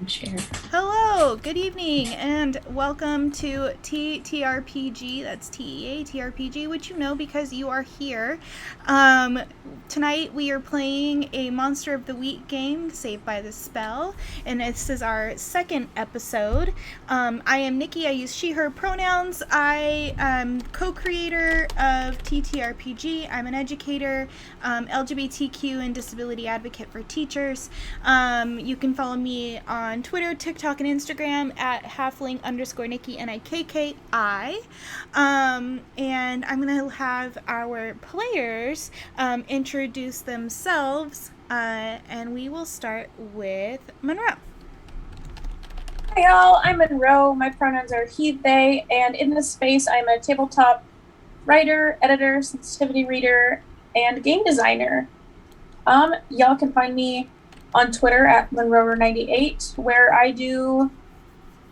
Share. Hello, good evening, and welcome to TTRPG. That's TEA which you know because you are here. Um, Tonight we are playing a Monster of the Week game, Saved by the Spell, and this is our second episode. I am Nikki. I use she/her pronouns. I am co-creator of TTRPG. I'm an educator, LGBTQ and disability advocate for teachers. You can follow me on Twitter, TikTok, and Instagram at halfling_Nikki, Nikki. And I'm going to have our players introduce themselves, and we will start with Monroe. Hi y'all, I'm Monroe. My pronouns are he, they, and in this space I'm a tabletop writer, editor, sensitivity reader, and game designer. Y'all can find me on Twitter at Monroe98, where I do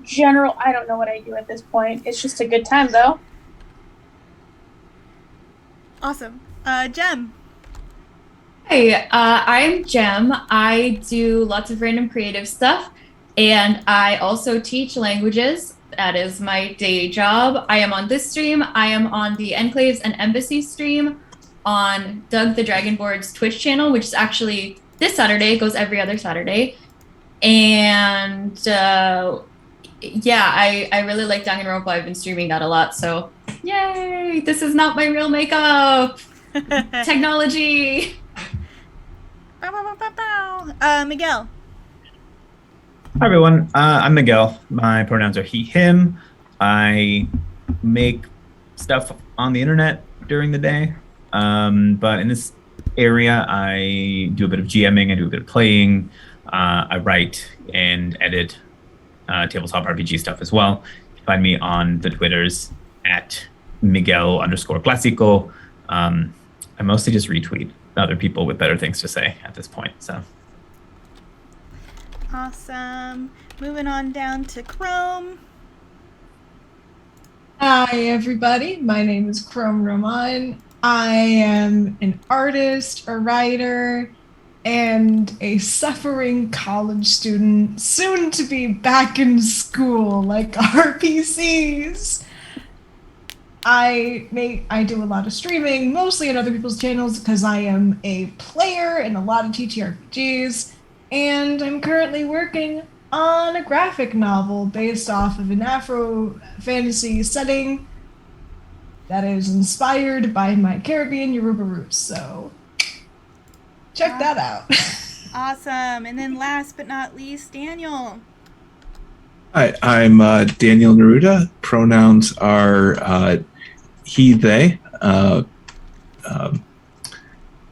I don't know what I do at this point. It's just a good time though. Awesome. Jem. Hey, I'm Jem. I do lots of random creative stuff, and I also teach languages. That is my day job. I am on this stream. I am on the Enclaves and Embassy stream on Doug the Dragonboard's Twitch channel, which is actually this Saturday. It goes every other Saturday. And yeah, I really like Danganronpa. I've been streaming that a lot. So yay! This is not my real makeup. Technology. Miguel. Hi everyone, I'm Miguel. My pronouns are he, him. I make stuff on the internet during the day, but in this area, I do a bit of GMing, I do a bit of playing, I write and edit tabletop RPG stuff as well. You can find me on the Twitters at Miguel_Clasico. I mostly just retweet other people with better things to say at this point, so. Awesome. Moving on down to Chrome. Hi, everybody. My name is Chrome Roman. I am an artist, a writer, and a suffering college student, soon to be back in school like RPCs. I do a lot of streaming, mostly on other people's channels because I am a player in a lot of TTRPGs, and I'm currently working on a graphic novel based off of an Afro fantasy setting that is inspired by my Caribbean Yoruba roots. So check that out. Awesome. And then last but not least, Daniel. Hi, I'm Daniel Neruda. Pronouns are he, they.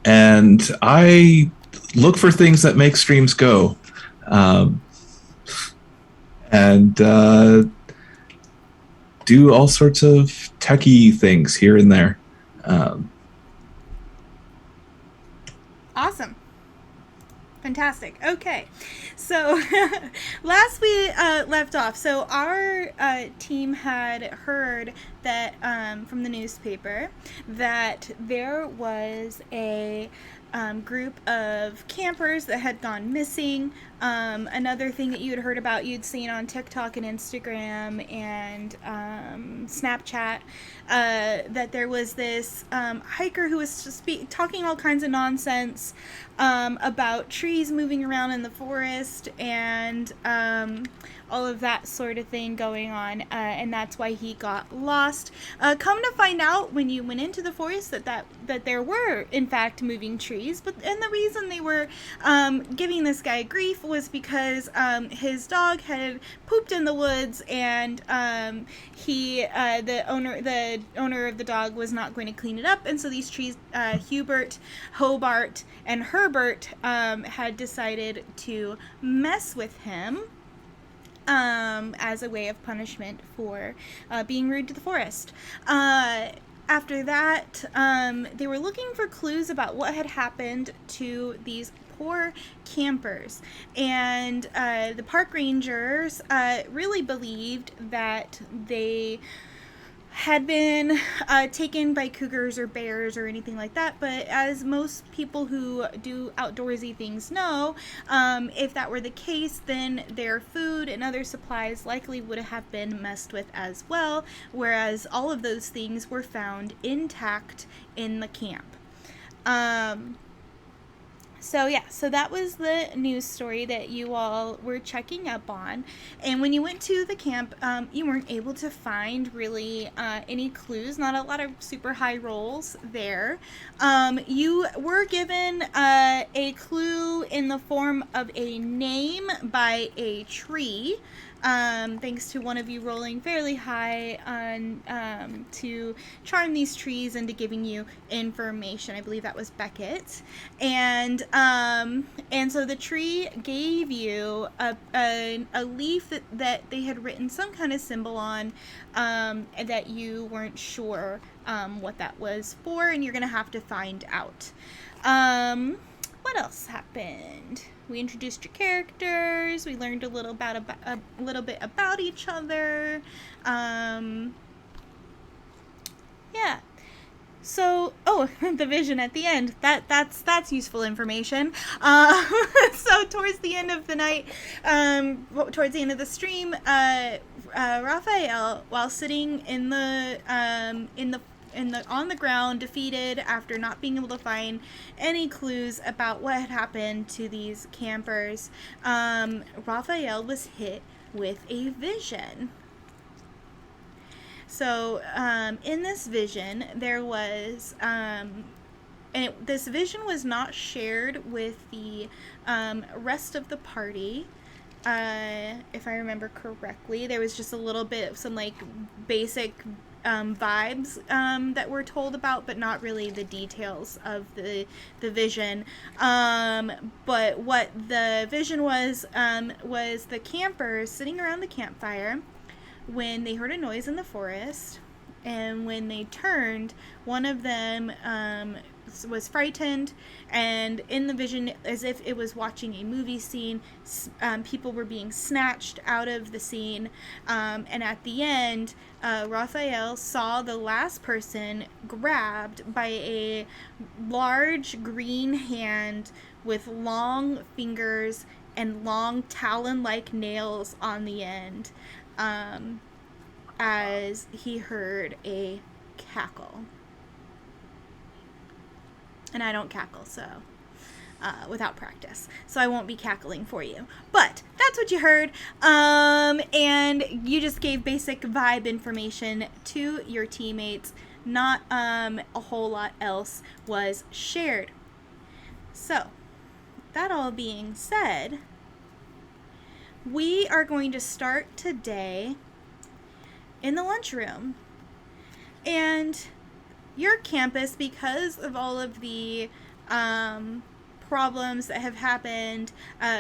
And I look for things that make streams go. And do all sorts of techie things here and there. Awesome. Fantastic. Okay. So last we left off, so our team had heard that from the newspaper that there was a group of campers that had gone missing. Another thing that you had heard about, you'd seen on TikTok and Instagram and Snapchat, that there was this hiker who was talking all kinds of nonsense about trees moving around in the forest and all of that sort of thing going on, and that's why he got lost. Come to find out, when you went into the forest, that there were in fact moving trees, and the reason they were giving this guy grief was because his dog had pooped in the woods, and the owner of the dog was not going to clean it up, and so these trees, Hubert, Hobart, and Herbert, had decided to mess with him as a way of punishment for being rude to the forest. After that, they were looking for clues about what had happened to these poor campers, and the park rangers really believed that they had been taken by cougars or bears or anything like that. But as most people who do outdoorsy things know, if that were the case, then their food and other supplies likely would have been messed with as well, whereas all of those things were found intact in the camp. So that was the news story that you all were checking up on. And when you went to the camp, you weren't able to find really any clues, not a lot of super high rolls there. You were given a clue in the form of a name by a tree. Thanks to one of you rolling fairly high on to charm these trees into giving you information. I believe that was Beckett, and so the tree gave you a leaf that they had written some kind of symbol on, that you weren't sure what that was for, and you're gonna have to find out. What else happened? We introduced your characters. We learned a little bit about each other. Yeah. So, the vision at the end. That's useful information. So towards the end of the night, towards the end of the stream, Raphael, while sitting on the ground, defeated after not being able to find any clues about what had happened to these campers, Raphael was hit with a vision. So in this vision, there was, this vision was not shared with the rest of the party. If I remember correctly, there was just a little bit of some like basic vibes that were told about, but not really the details of the vision. But what the vision was the campers sitting around the campfire when they heard a noise in the forest, and when they turned, one of them was frightened, and in the vision, as if it was watching a movie scene, people were being snatched out of the scene, and at the end, Raphael saw the last person grabbed by a large green hand with long fingers and long talon-like nails on the end, as he heard a cackle. And I don't cackle, so without practice, so I won't be cackling for you. But that's what you heard, and you just gave basic vibe information to your teammates. Not a whole lot else was shared. So, that all being said, we are going to start today in the lunchroom. And your campus, because of all of the problems that have happened,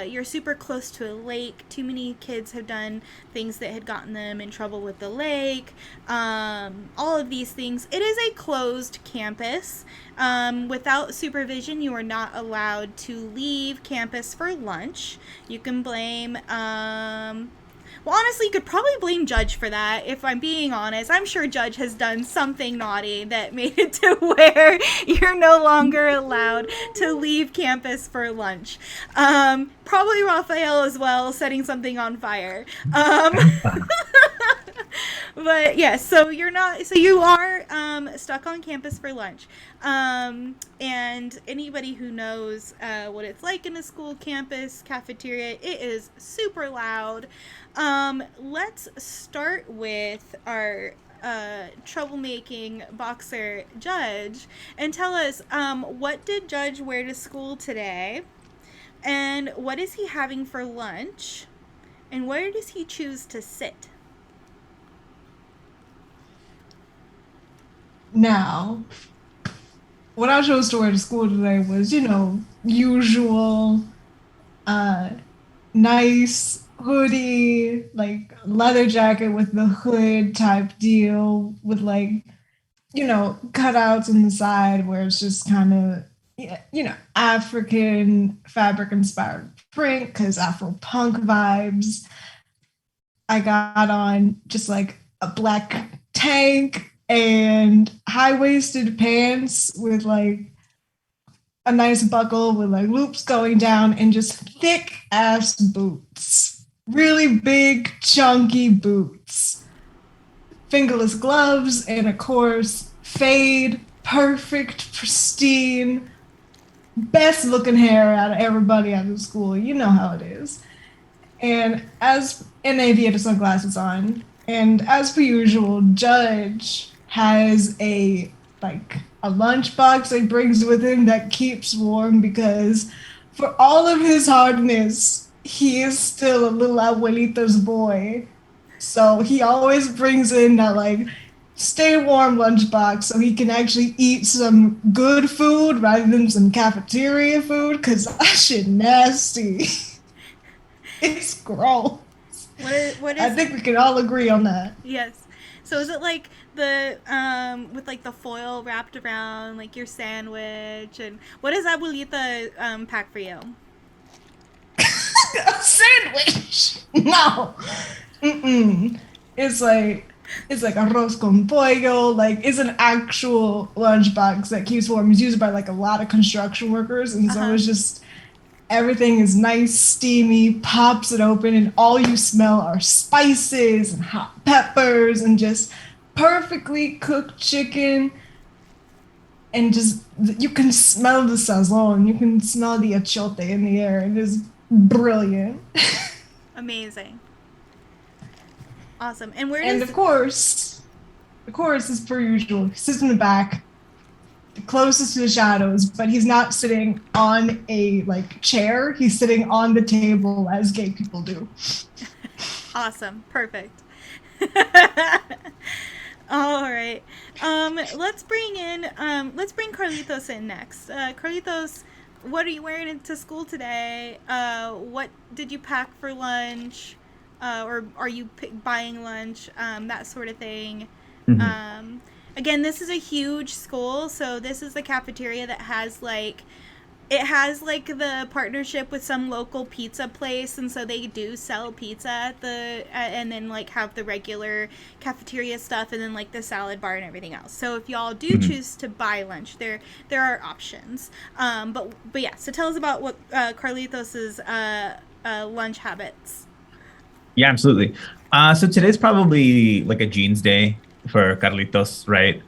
you're super close to a lake. Too many kids have done things that had gotten them in trouble with the lake. All of these things. It is a closed campus. Without supervision, you are not allowed to leave campus for lunch. You can blame well, honestly, you could probably blame Judge for that, if I'm being honest. I'm sure Judge has done something naughty that made it to where you're no longer allowed to leave campus for lunch. Probably Raphael as well, setting something on fire. But yeah, so you are stuck on campus for lunch. And anybody who knows what it's like in a school campus cafeteria, it is super loud. Let's start with our troublemaking boxer Judge, and tell us, what did Judge wear to school today, and what is he having for lunch, and where does he choose to sit? Now, what I chose to wear to school today was, usual, nice hoodie, like leather jacket with the hood type deal, with cutouts in the side where it's just kind of, African fabric inspired print, because Afro punk vibes. I got on just like a black tank, and high-waisted pants with like a nice buckle with like loops going down, and just thick ass boots. Really big, chunky boots. Fingerless gloves, and of course, fade, perfect, pristine, best looking hair out of everybody at the school. You know how it is. And he had sunglasses on. And as per usual, Judge has a lunchbox that he brings with him that keeps warm, because for all of his hardness, he is still a little abuelito's boy. So he always brings in that like stay warm lunchbox so he can actually eat some good food rather than some cafeteria food, because that shit nasty. It's gross. What is I think we can all agree on that. Yes. So is it like the with like the foil wrapped around like your sandwich, and what does Abuelita pack for you? A sandwich? No. Mm-mm. It's like arroz con pollo. Like, it's an actual lunchbox that keeps warm. It's used by like a lot of construction workers, and so it's just everything is nice, steamy. Pops it open, and all you smell are spices and hot peppers and just perfectly cooked chicken. And just you can smell the sazon. You can smell the achiote in the air. It is brilliant. Amazing. Awesome. And where And does of course, as per usual, he sits in the back, the closest to the shadows, but he's not sitting on a like chair. He's sitting on the table as gay people do. Awesome. Perfect. All right. Let's bring Carlitos in next. Carlitos, what are you wearing into school today? What did you pack for lunch? Or are you buying lunch? That sort of thing. Mm-hmm. Again, this is a huge school, so this is the cafeteria that has like the partnership with some local pizza place, and so they do sell pizza at and then like have the regular cafeteria stuff, and then like the salad bar and everything else. So if y'all do choose to buy lunch, there are options. But yeah, so tell us about what Carlitos's lunch habits. Yeah, absolutely. So today's probably like a jeans day for Carlitos, right?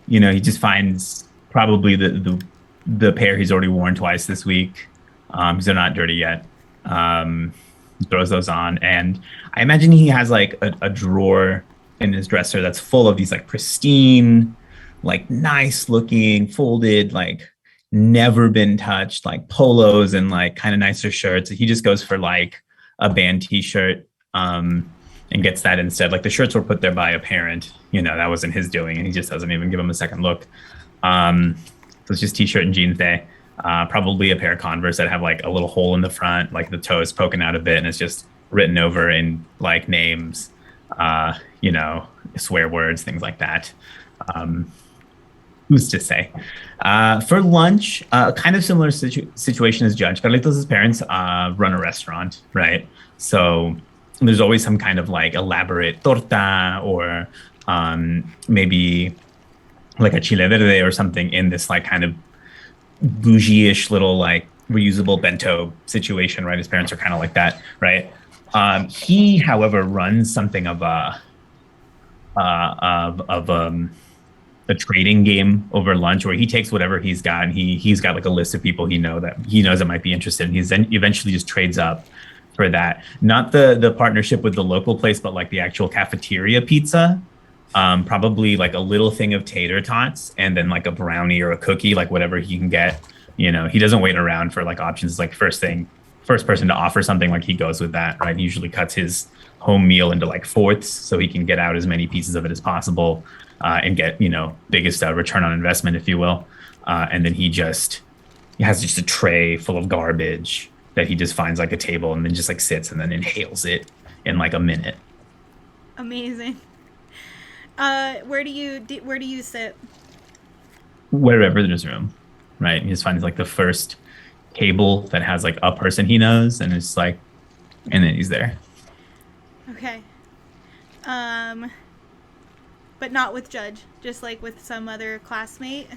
He just finds probably the pair he's already worn twice this week. They're not dirty yet. He throws those on, and I imagine he has like a drawer in his dresser that's full of these like pristine, like nice looking, folded, like never been touched, like polos and like kind of nicer shirts. He just goes for like a band t-shirt and gets that instead. Like the shirts were put there by a parent, that wasn't his doing, and he just doesn't even give him a second look. So it's just t-shirt and jeans day. Probably a pair of Converse that have like a little hole in the front, like the toes poking out a bit, and it's just written over in like names, swear words, things like that. Who's to say? For lunch, kind of similar situation as Judge. Carlitos' parents run a restaurant, right? So there's always some kind of like elaborate torta or maybe like a chile verde or something in this like kind of bougie-ish little like reusable bento situation, right? His parents are kind of like that, right? He, however, runs something of a trading game over lunch where he takes whatever he's got, and he's got like a list of people he knows that might be interested, and he's then eventually just trades up for that. Not the partnership with the local place, but like the actual cafeteria pizza. Probably like a little thing of tater tots, and then like a brownie or a cookie, like whatever he can get. He doesn't wait around for like options. Like first person to offer something, like he goes with that, right? He usually cuts his home meal into like fourths so he can get out as many pieces of it as possible. And get biggest return on investment, if you will, and then he has just a tray full of garbage that he just finds like a table and then just like sits and then inhales it in like a minute. Amazing. Where do you sit? Wherever there's room, right? He just finds like the first table that has like a person he knows, and it's like, and then he's there. Okay. but not with Judge, just like with some other classmate.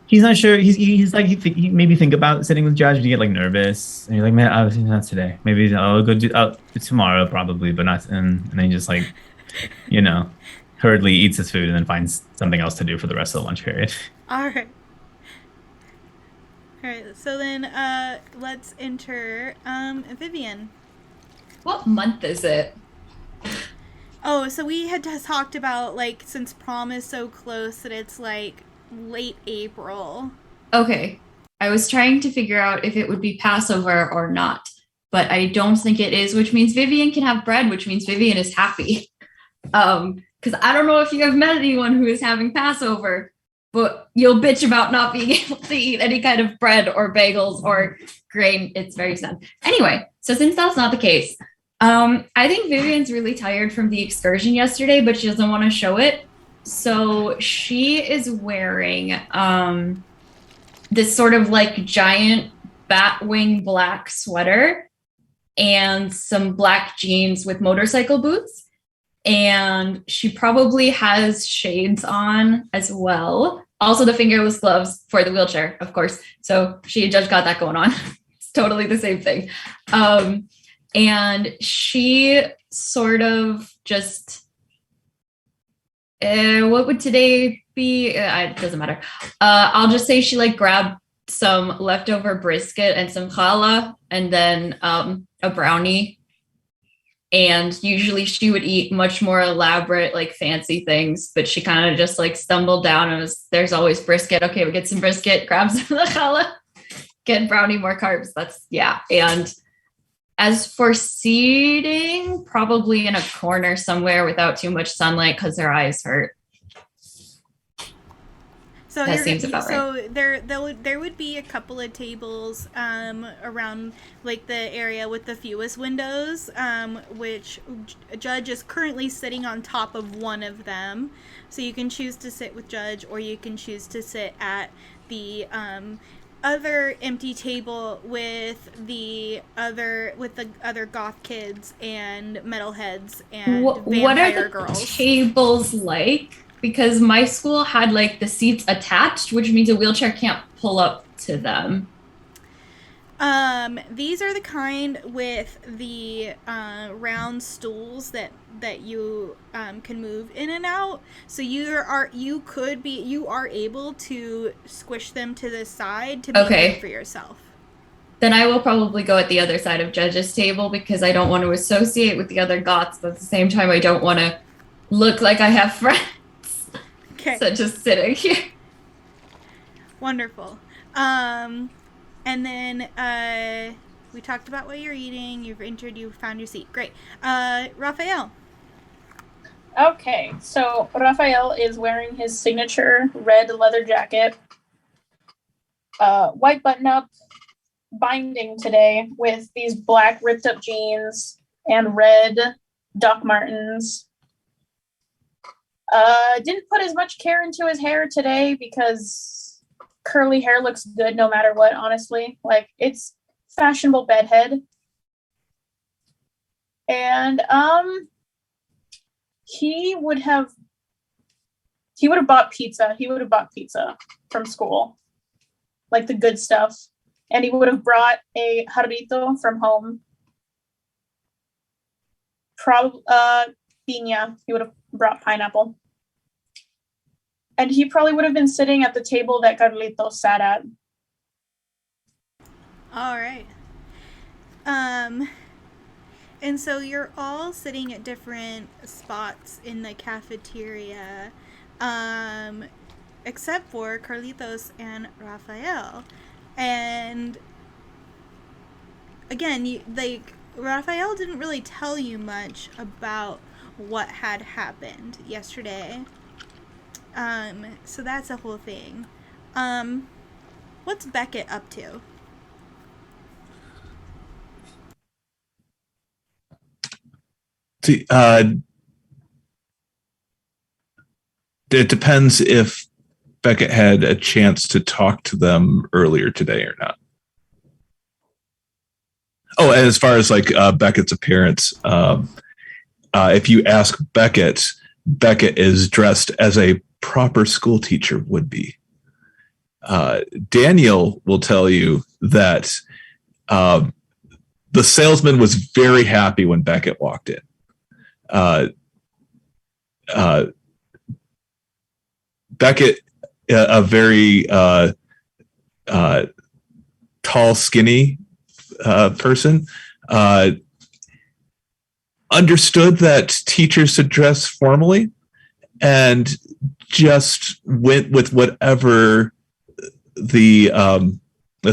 He's not sure. He's like he maybe think about sitting with Judge and you get like nervous and you're like, man, obviously not today. Maybe I'll go do tomorrow probably, but not. And then he just like, hurriedly eats his food and then finds something else to do for the rest of the lunch period. All right. All right. So then, let's enter Vivian. What month is it? Oh, so we had just talked about like since prom is so close that it's like late April. Okay. I was trying to figure out if it would be Passover or not, but I don't think it is, which means Vivian can have bread, which means Vivian is happy. Because I don't know if you have met anyone who is having Passover, but you'll bitch about not being able to eat any kind of bread or bagels or grain. It's very sad. Anyway, so since that's not the case, I think Vivian's really tired from the excursion yesterday, but she doesn't want to show it. So she is wearing this sort of like giant bat wing black sweater and some black jeans with motorcycle boots. And she probably has shades on as well. Also the fingerless gloves for the wheelchair, of course. So she and Judge got that going on. It's totally the same thing. And she sort of just, what would today be? It doesn't matter. I'll just say she like grabbed some leftover brisket and some challah and then a brownie. And usually she would eat much more elaborate, like fancy things, but she kind of just like stumbled down and there's always brisket. Okay, we get some brisket, grab some of the challah, get brownie, more carbs. And as for seating, probably in a corner somewhere without too much sunlight because her eyes hurt. So that seems about right. So there would be a couple of tables around like the area with the fewest windows, which Judge is currently sitting on top of one of them. So you can choose to sit with Judge, or you can choose to sit at the other empty table with the other goth kids and metalheads and vampire what are the girls. Tables like? Because my school had like the seats attached, which means a wheelchair can't pull up to them. These are the kind with the round stools that you can move in and out. So you are able to squish them to the side to be good for yourself. Then I will probably go at the other side of Judge's table because I don't want to associate with the other goths, but at the same time I don't want to look like I have friends. Okay. So just sitting here. Wonderful. And then we talked about what you're eating. You've entered. You found your seat. Great. Raphael. Okay, so Raphael is wearing his signature red leather jacket, white button-up binding today with these black ripped-up jeans and red Doc Martens. Didn't put as much care into his hair today because curly hair looks good no matter what, honestly. Like, it's fashionable bedhead. And he would have bought pizza. He would have bought pizza from school, like the good stuff. And he would have brought a jarrito from home. Probably piña. He would have brought pineapple. And he probably would have been sitting at the table that Carlitos sat at. All right. And so you're all sitting at different spots in the cafeteria, except for Carlitos and Raphael. And again, Raphael didn't really tell you much about what had happened yesterday. So that's a whole thing. What's Beckett up to? See, it depends if Beckett had a chance to talk to them earlier today or not. Oh, as far as like Beckett's appearance, if you ask Beckett, Beckett is dressed as a proper school teacher would be. Daniel will tell you that the salesman was very happy when Beckett walked in. Beckett, a very tall, skinny person, understood that teachers should dress formally and just went with whatever the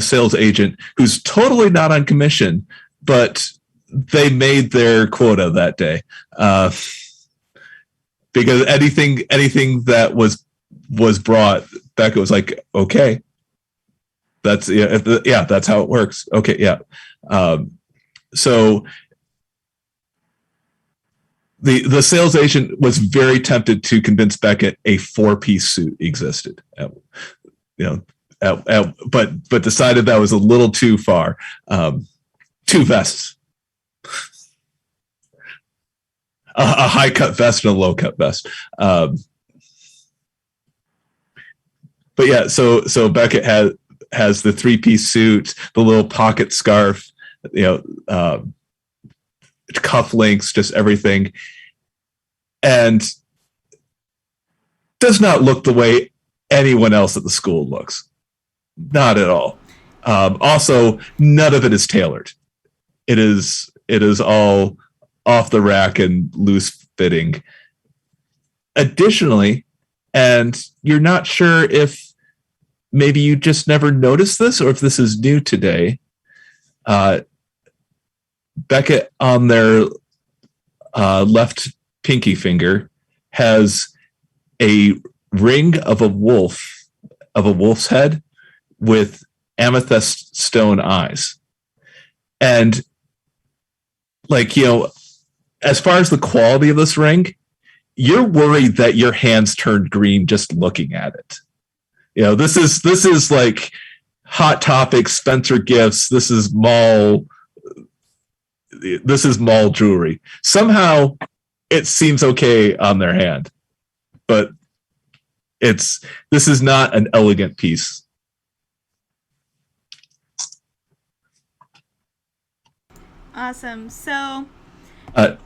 sales agent, who's totally not on commission, but they made their quota that day, because anything that was brought, Becca was like, okay, that's that's how it works. Okay, yeah. So the sales agent was very tempted to convince Beckett a 4-piece suit existed. But decided that was a little too far. 2 vests, a high cut vest and a low cut vest. But yeah, so Beckett has the 3-piece suit, the little pocket scarf, cufflinks, just everything, and does not look the way anyone else at the school looks. Not at all. Also, none of it is tailored. It is all off the rack and loose fitting. Additionally, and you're not sure if maybe you just never noticed this or if this is new today, Beckett on their left pinky finger has a ring of a wolf's head with amethyst stone eyes. And as far as the quality of this ring, you're worried that your hands turned green just looking at it. This is like Hot Topic, Spencer Gifts. This is mall jewelry. Somehow it seems okay on their hand, but this is not an elegant piece. Awesome. So, go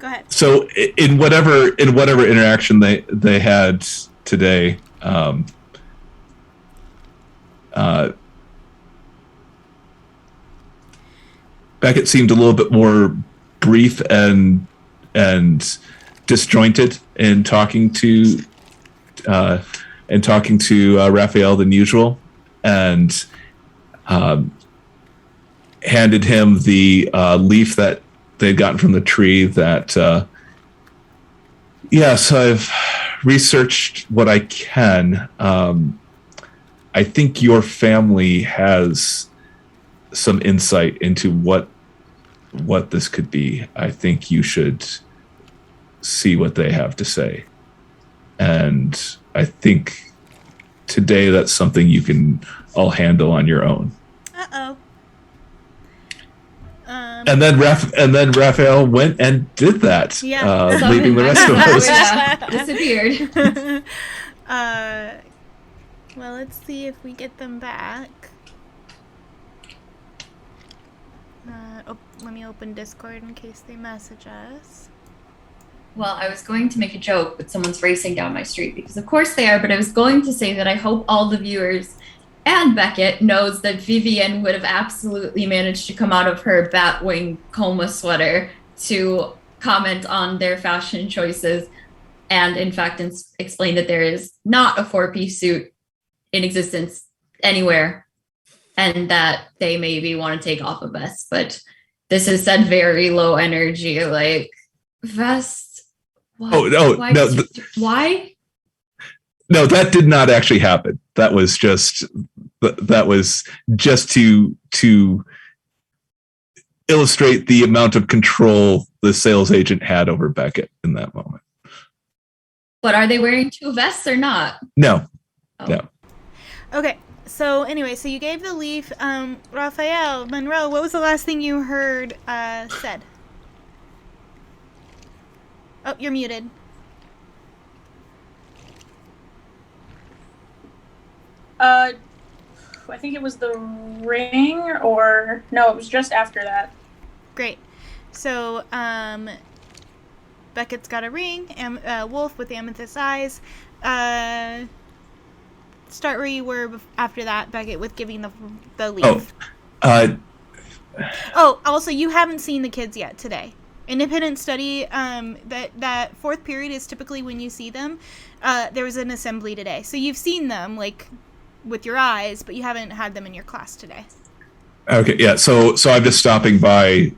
ahead. So in whatever interaction they had today, Beckett seemed a little bit more brief and disjointed in talking to Raphael than usual, and handed him the leaf that they'd gotten from the tree. That yes, I've researched what I can. I think your family has some insight into what this could be. I think you should see what they have to say. And I think today that's something you can all handle on your own. Uh-oh. And then Raphael went and did that, leaving the rest of us. Disappeared. Well, let's see if we get them back. Let me open Discord in case they message us. Well, I was going to make a joke, but someone's racing down my street because of course they are, but I was going to say that I hope all the viewers and Beckett knows that Vivian would have absolutely managed to come out of her Batwing coma sweater to comment on their fashion choices and in fact explain that there is not a 4-piece suit in existence anywhere and that they maybe want to take off a vest, but this is said very low energy, like vest. Why? Oh no! Why? No, that did not actually happen. That was just to illustrate the amount of control the sales agent had over Beckett in that moment. But are they wearing 2 vests or not? No. Oh. No. Okay. So anyway, so you gave the leaf. Raphael, Monroe, what was the last thing you heard said? Oh, you're muted. I think it was the ring, or no, it was just after that. Great. So, Beckett's got a ring. Wolf with amethyst eyes. Start where you were after that, Beckett, with giving the leaf. Also, you haven't seen the kids yet today. Independent study, that fourth period is typically when you see them. There was an assembly today. So you've seen them, like, with your eyes, but you haven't had them in your class today. Okay, yeah. So I'm just stopping by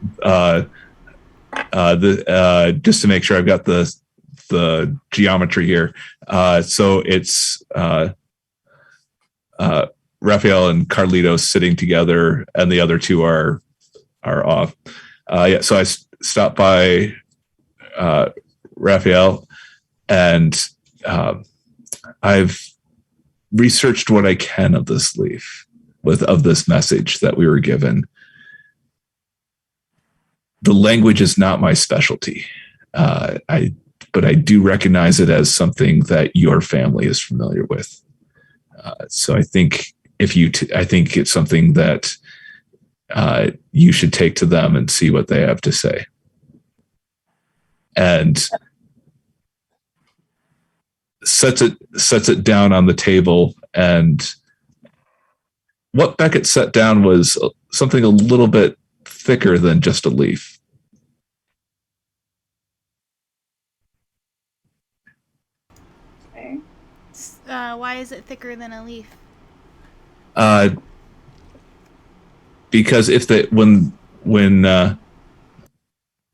just to make sure I've got the geometry here. So it's Raphael and Carlitos sitting together, and the other two are off. So I stopped by Raphael, and I've researched what I can of this leaf, of this message that we were given. The language is not my specialty, but I do recognize it as something that your family is familiar with. So I think I think it's something that you should take to them and see what they have to say. And sets it down on the table, and what Beckett set down was something a little bit thicker than just a leaf. Okay. Why is it thicker than a leaf? Because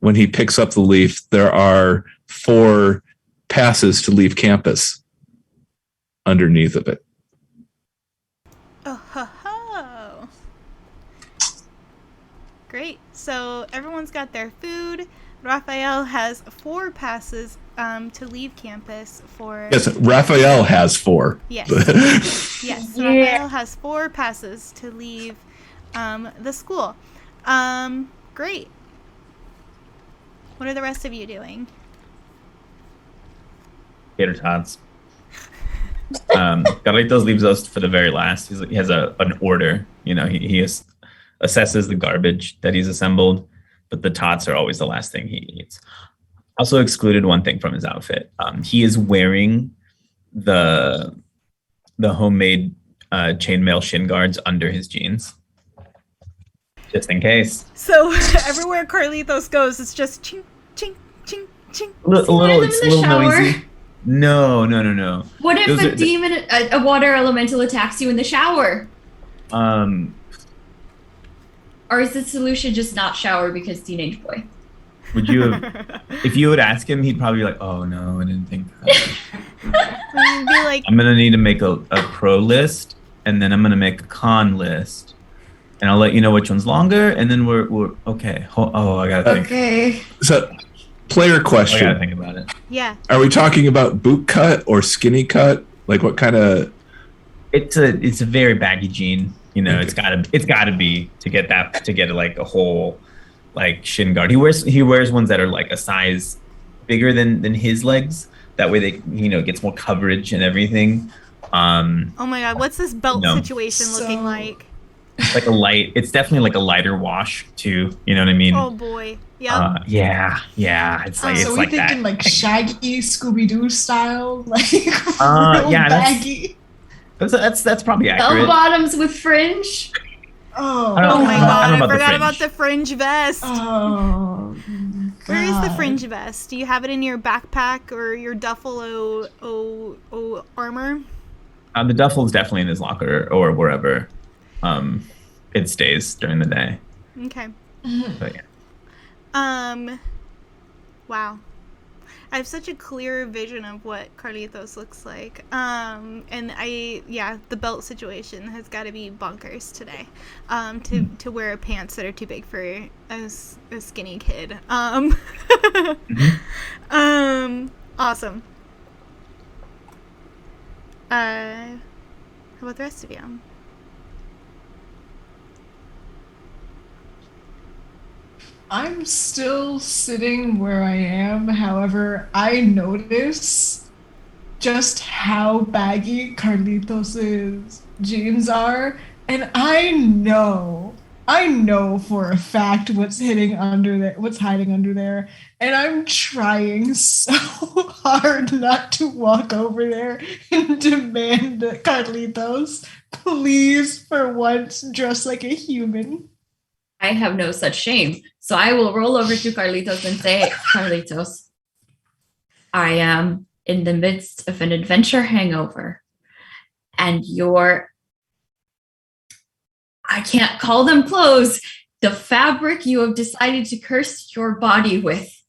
when he picks up the leaf, there are 4 passes to leave campus underneath of it. Oh ho ho! Great. So everyone's got their food. Raphael has 4 passes to leave campus for. Yes, Raphael has 4. Yes. Yes. Yeah. Raphael has 4 passes to leave the school. Great. What are the rest of you doing? Tater tots. Carlitos leaves us for the very last. He has an order. You know, he assesses the garbage that he's assembled, but the tots are always the last thing he eats. Also excluded one thing from his outfit. He is wearing the homemade chainmail shin guards under his jeans, just in case. So everywhere Carlitos goes, it's just ching, ching, ching, ching. A little, them it's a in the little shower. noisy. No. What if Those a are- demon, a water elemental attacks you in the shower? Or is the solution just not shower because teenage boy? Would you have, if you would ask him, he'd probably be like, "Oh no, I didn't think of that." You'd be like, I'm gonna need to make a pro list, and then I'm gonna make a con list, and I'll let you know which one's longer, and then we're okay. I gotta think. Okay. So, player I gotta question: think about it. yeah. are we talking about boot cut or skinny cut? Like what kind of? It's a very baggy jean. You know, it's gotta be to get like a whole like shin guard. He wears ones that are like a size bigger than his legs. That way gets more coverage and everything. Oh my god, what's this belt No. situation looking So- like? It's definitely like a lighter wash too. You know what I mean? Oh boy. Yep. Yeah. It's like So it's we like thinking that. like Shaggy, Scooby Doo style, like real yeah, that's- baggy. That's probably Bell accurate. bottoms with fringe. Oh, I don't Oh know. my I god, don't know I about the forgot fringe. about the fringe vest. Oh, Where is the God. fringe vest? Do you have it in your backpack or your duffel armor? The duffel is definitely in his locker or wherever it stays during the day. Okay. But yeah. Wow. I have such a clear vision of what Carlitos looks like. And the belt situation has got to be bonkers today. To wear pants that are too big for a skinny kid. Awesome. How about the rest of you? I'm still sitting where I am. However, I notice just how baggy Carlitos's jeans are, and I know for a fact what's hiding under there, what's hiding under there, and I'm trying so hard not to walk over there and demand that Carlitos, please, for once, dress like a human. I have no such shame. So I will roll over to Carlitos and say, Carlitos, I am in the midst of an adventure hangover, and I can't call them clothes. The fabric you have decided to curse your body with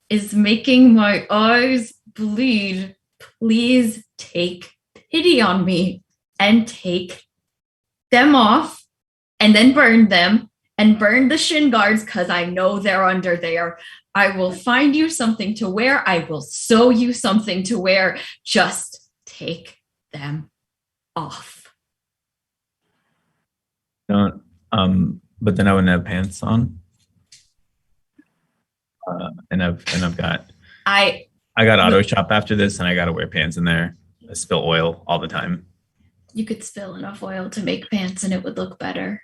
is making my eyes bleed. Please take pity on me and take them off and then burn them and burn the shin guards because I know they're under there. I will find you something to wear. I will sew you something to wear. Just take them off. Don't. But then I wouldn't have pants on. And I've got I auto shop after this, and I gotta wear pants in there. I spill oil all the time. You could spill enough oil to make pants and it would look better.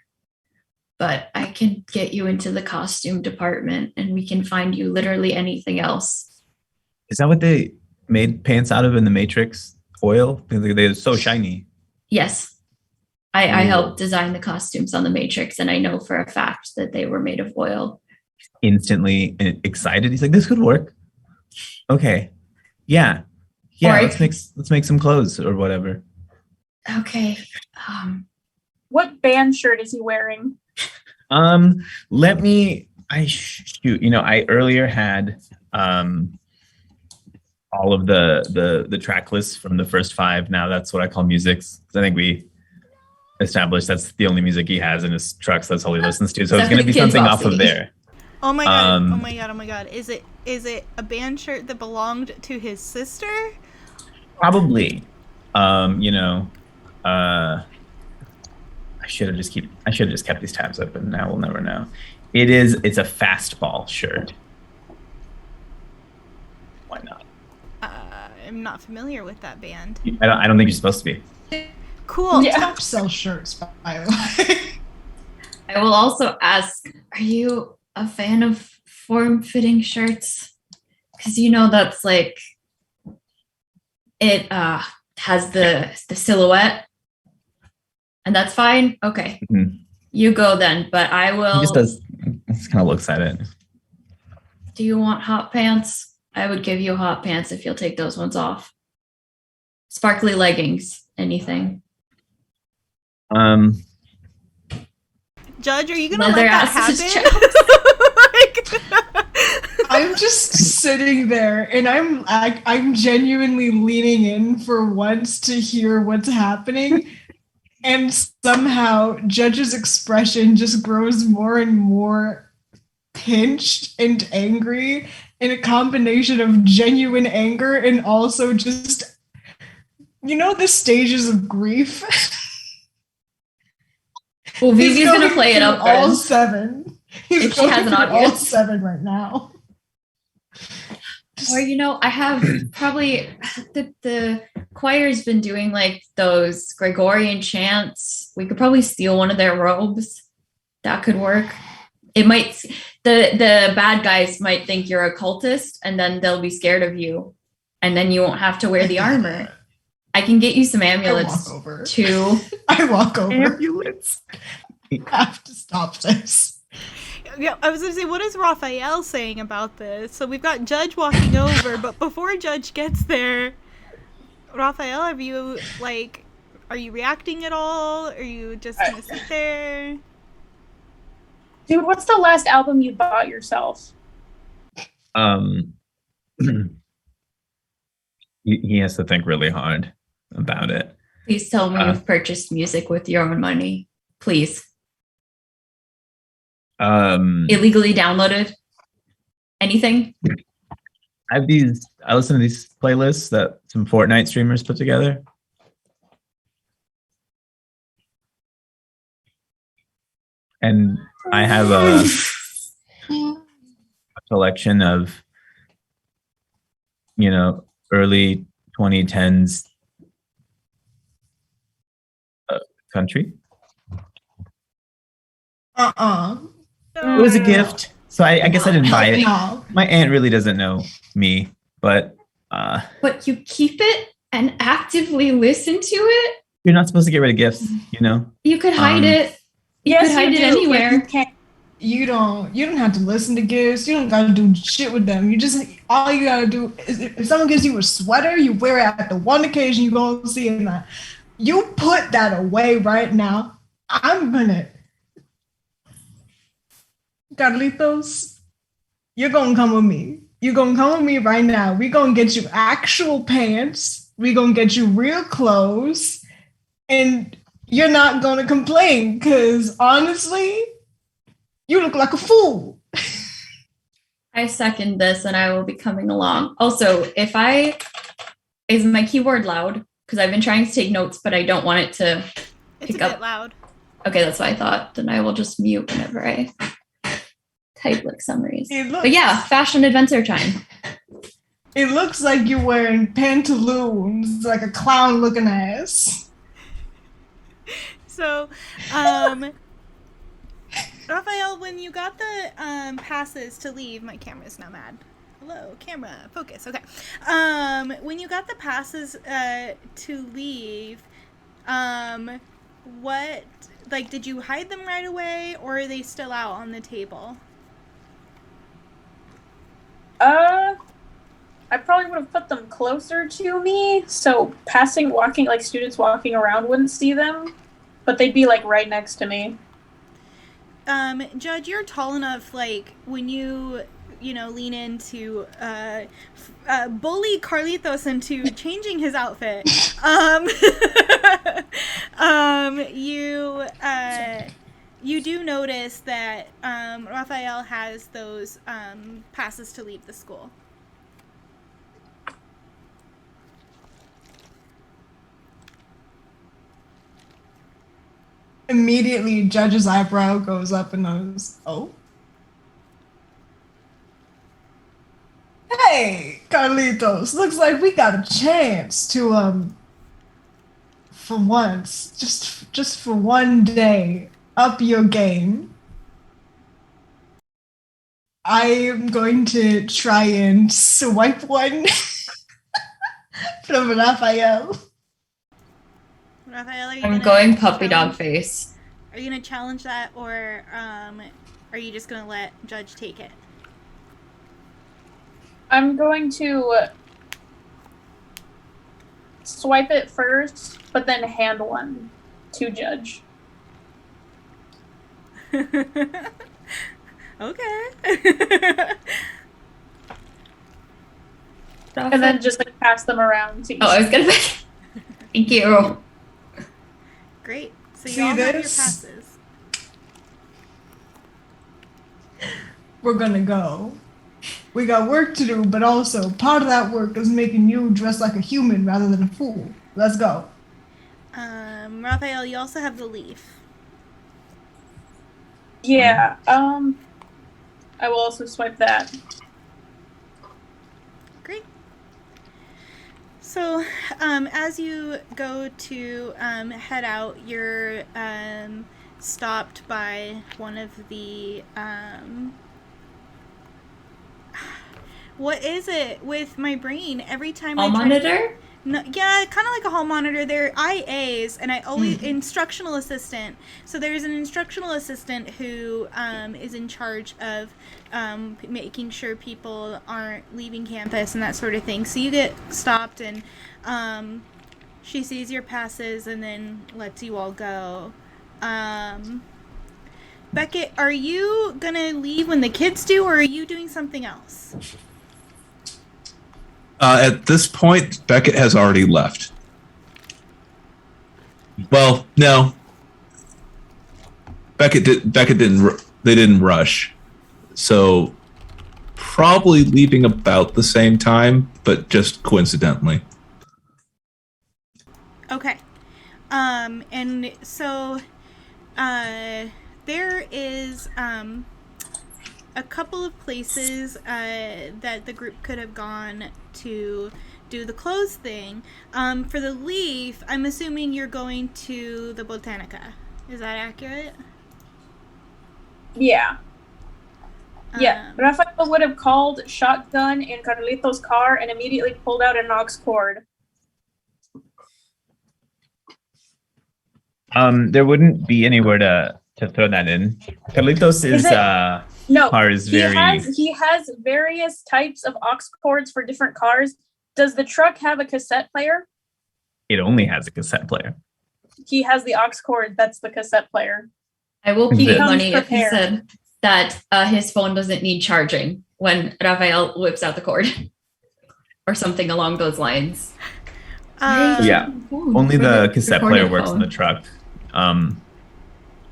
But I can get you into the costume department and we can find you literally anything else. Is that what they made pants out of in the Matrix? Oil? They're so shiny. Yes. I helped design the costumes on the Matrix, and I know for a fact that they were made of oil. Instantly excited. He's like, "This could work." Okay, yeah. Right. Let's make some clothes or whatever. Okay. What band shirt is he wearing? Let me. Shoot. I earlier had all of the track lists from the first 5. Now that's what I call musics. I think we established that's the only music he has in his trucks. That's all he listens to. So it's going to be something off of there. Oh my god! Oh my god! Oh my god! Is it a band shirt that belonged to his sister? Probably. I should have just kept these tabs open. Now we'll never know. It's a fastball shirt. Why not? I'm not familiar with that band. I don't think you're supposed to be. Cool. Yeah. Don't sell shirts, by the way. I will also ask, are you a fan of form-fitting shirts? Because that's like it has the silhouette, and that's fine. Okay, You go then. But I will. He just kind of looks at it. Do you want hot pants? I would give you hot pants if you'll take those ones off. Sparkly leggings, anything. Judge, are you gonna Leather let that asses happen? I'm just sitting there and I'm genuinely leaning in for once to hear what's happening. And somehow Judge's expression just grows more and more pinched and angry in a combination of genuine anger and also just, the stages of grief. Well, Vivi's going to play it up all first. 7. He's If she has an all audience. 7 right now. Or, I have probably the choir's been doing like those Gregorian chants. We could probably steal one of their robes. That could work. It might, the bad guys might think you're a cultist and then they'll be scared of you. And then you won't have to wear the armor. I can get you some amulets too. I walk over. Ambulance. You have to stop this. Yeah, I was going to say, what is Raphael saying about this? So we've got Judge walking over, but before Judge gets there, Raphael, are you reacting at all? Are you just going to sit there? Dude, what's the last album you bought yourself? He has to think really hard about it. Please tell me you've purchased music with your own money. Please. Illegally downloaded? Anything? I listen to these playlists that some Fortnite streamers put together. And I have collection of, early 2010s country. It was a gift, so I guess I didn't buy it. No. My aunt really doesn't know me, but But you keep it and actively listen to it? you're not supposed to get rid of gifts, You could hide it. You Yes, could hide you it do. anywhere. You can. You don't have to listen to gifts. You don't gotta do shit with them. All you gotta do is if someone gives you a sweater, you wear it at the one occasion you go see it. That you put that away right now. I'm gonna Carlitos, you're gonna come with me. You're gonna come with me right now. We're gonna get you actual pants. We're gonna get you real clothes. And you're not gonna complain, because honestly, you look like a fool. I second this and I will be coming along. Also, is my keyboard loud? Because I've been trying to take notes, but I don't want it to It's pick a up. bit loud. Okay, that's what I thought. Then I will just mute whenever I type like summaries. It looks, But yeah, fashion adventure time. it looks like you're wearing pantaloons, like a clown looking ass. So, Raphael, when you got the passes to leave, my camera's now mad. Hello, camera, focus. Okay. When you got the passes to leave, what, like, did you hide them right away, or are they still out on the table? I probably would have put them closer to me, so students walking around wouldn't see them, but they'd be like right next to me. Judge, you're tall enough, like, when you lean into, bully Carlitos into changing his outfit, you do notice that, Raphael has those, passes to leave the school. Immediately, Judge's eyebrow goes up and goes, "Oh, hey, Carlitos, looks like we got a chance to for once, just for one day, up your game. I am going to try and swipe one from Raphael." Raphael, are you I'm gonna going puppy dog challenge- face. Are you gonna challenge that, or are you just gonna let Judge take it? I'm going to swipe it first, but then hand one to Judge. Okay. And then just like pass them around to each. Oh, I was gonna say thank you. Great. So you See all have your this? passes. We're gonna go. We got work to do, but also part of that work is making you dress like a human rather than a fool. Let's go. Raphael, you also have the leaf. Yeah. I will also swipe that. Great. So, as you go to head out, you're stopped by one of the what is it with my brain? Every time Hall I try to- monitor? No, yeah, kind of like a hall monitor. They're IAs, and I always instructional assistant. So there's an instructional assistant who is in charge of making sure people aren't leaving campus and that sort of thing. So you get stopped, and she sees your passes and then lets you all go. Beckett, are you gonna leave when the kids do, or are you doing something else? At this point, Beckett has already left. Well, no. Beckett didn't. They didn't rush, so probably leaving about the same time, but just coincidentally. Okay. And so, there is, a couple of places that the group could have gone to do the clothes thing. For the leaf, I'm assuming you're going to the Botanica. Is that accurate? Yeah. Yeah. Rafael would have called shotgun in Carlito's car and immediately pulled out an aux cord. There wouldn't be anywhere to throw that in. Carlitos is No, car is very. he has various types of aux cords for different cars. Does the truck have a cassette player? It only has a cassette player. He has the aux cord. That's the cassette player. I will pay He you money if he prepared. said that his phone doesn't need charging when Rafael whips out the cord or something along those lines. Yeah, only the cassette player works in the truck.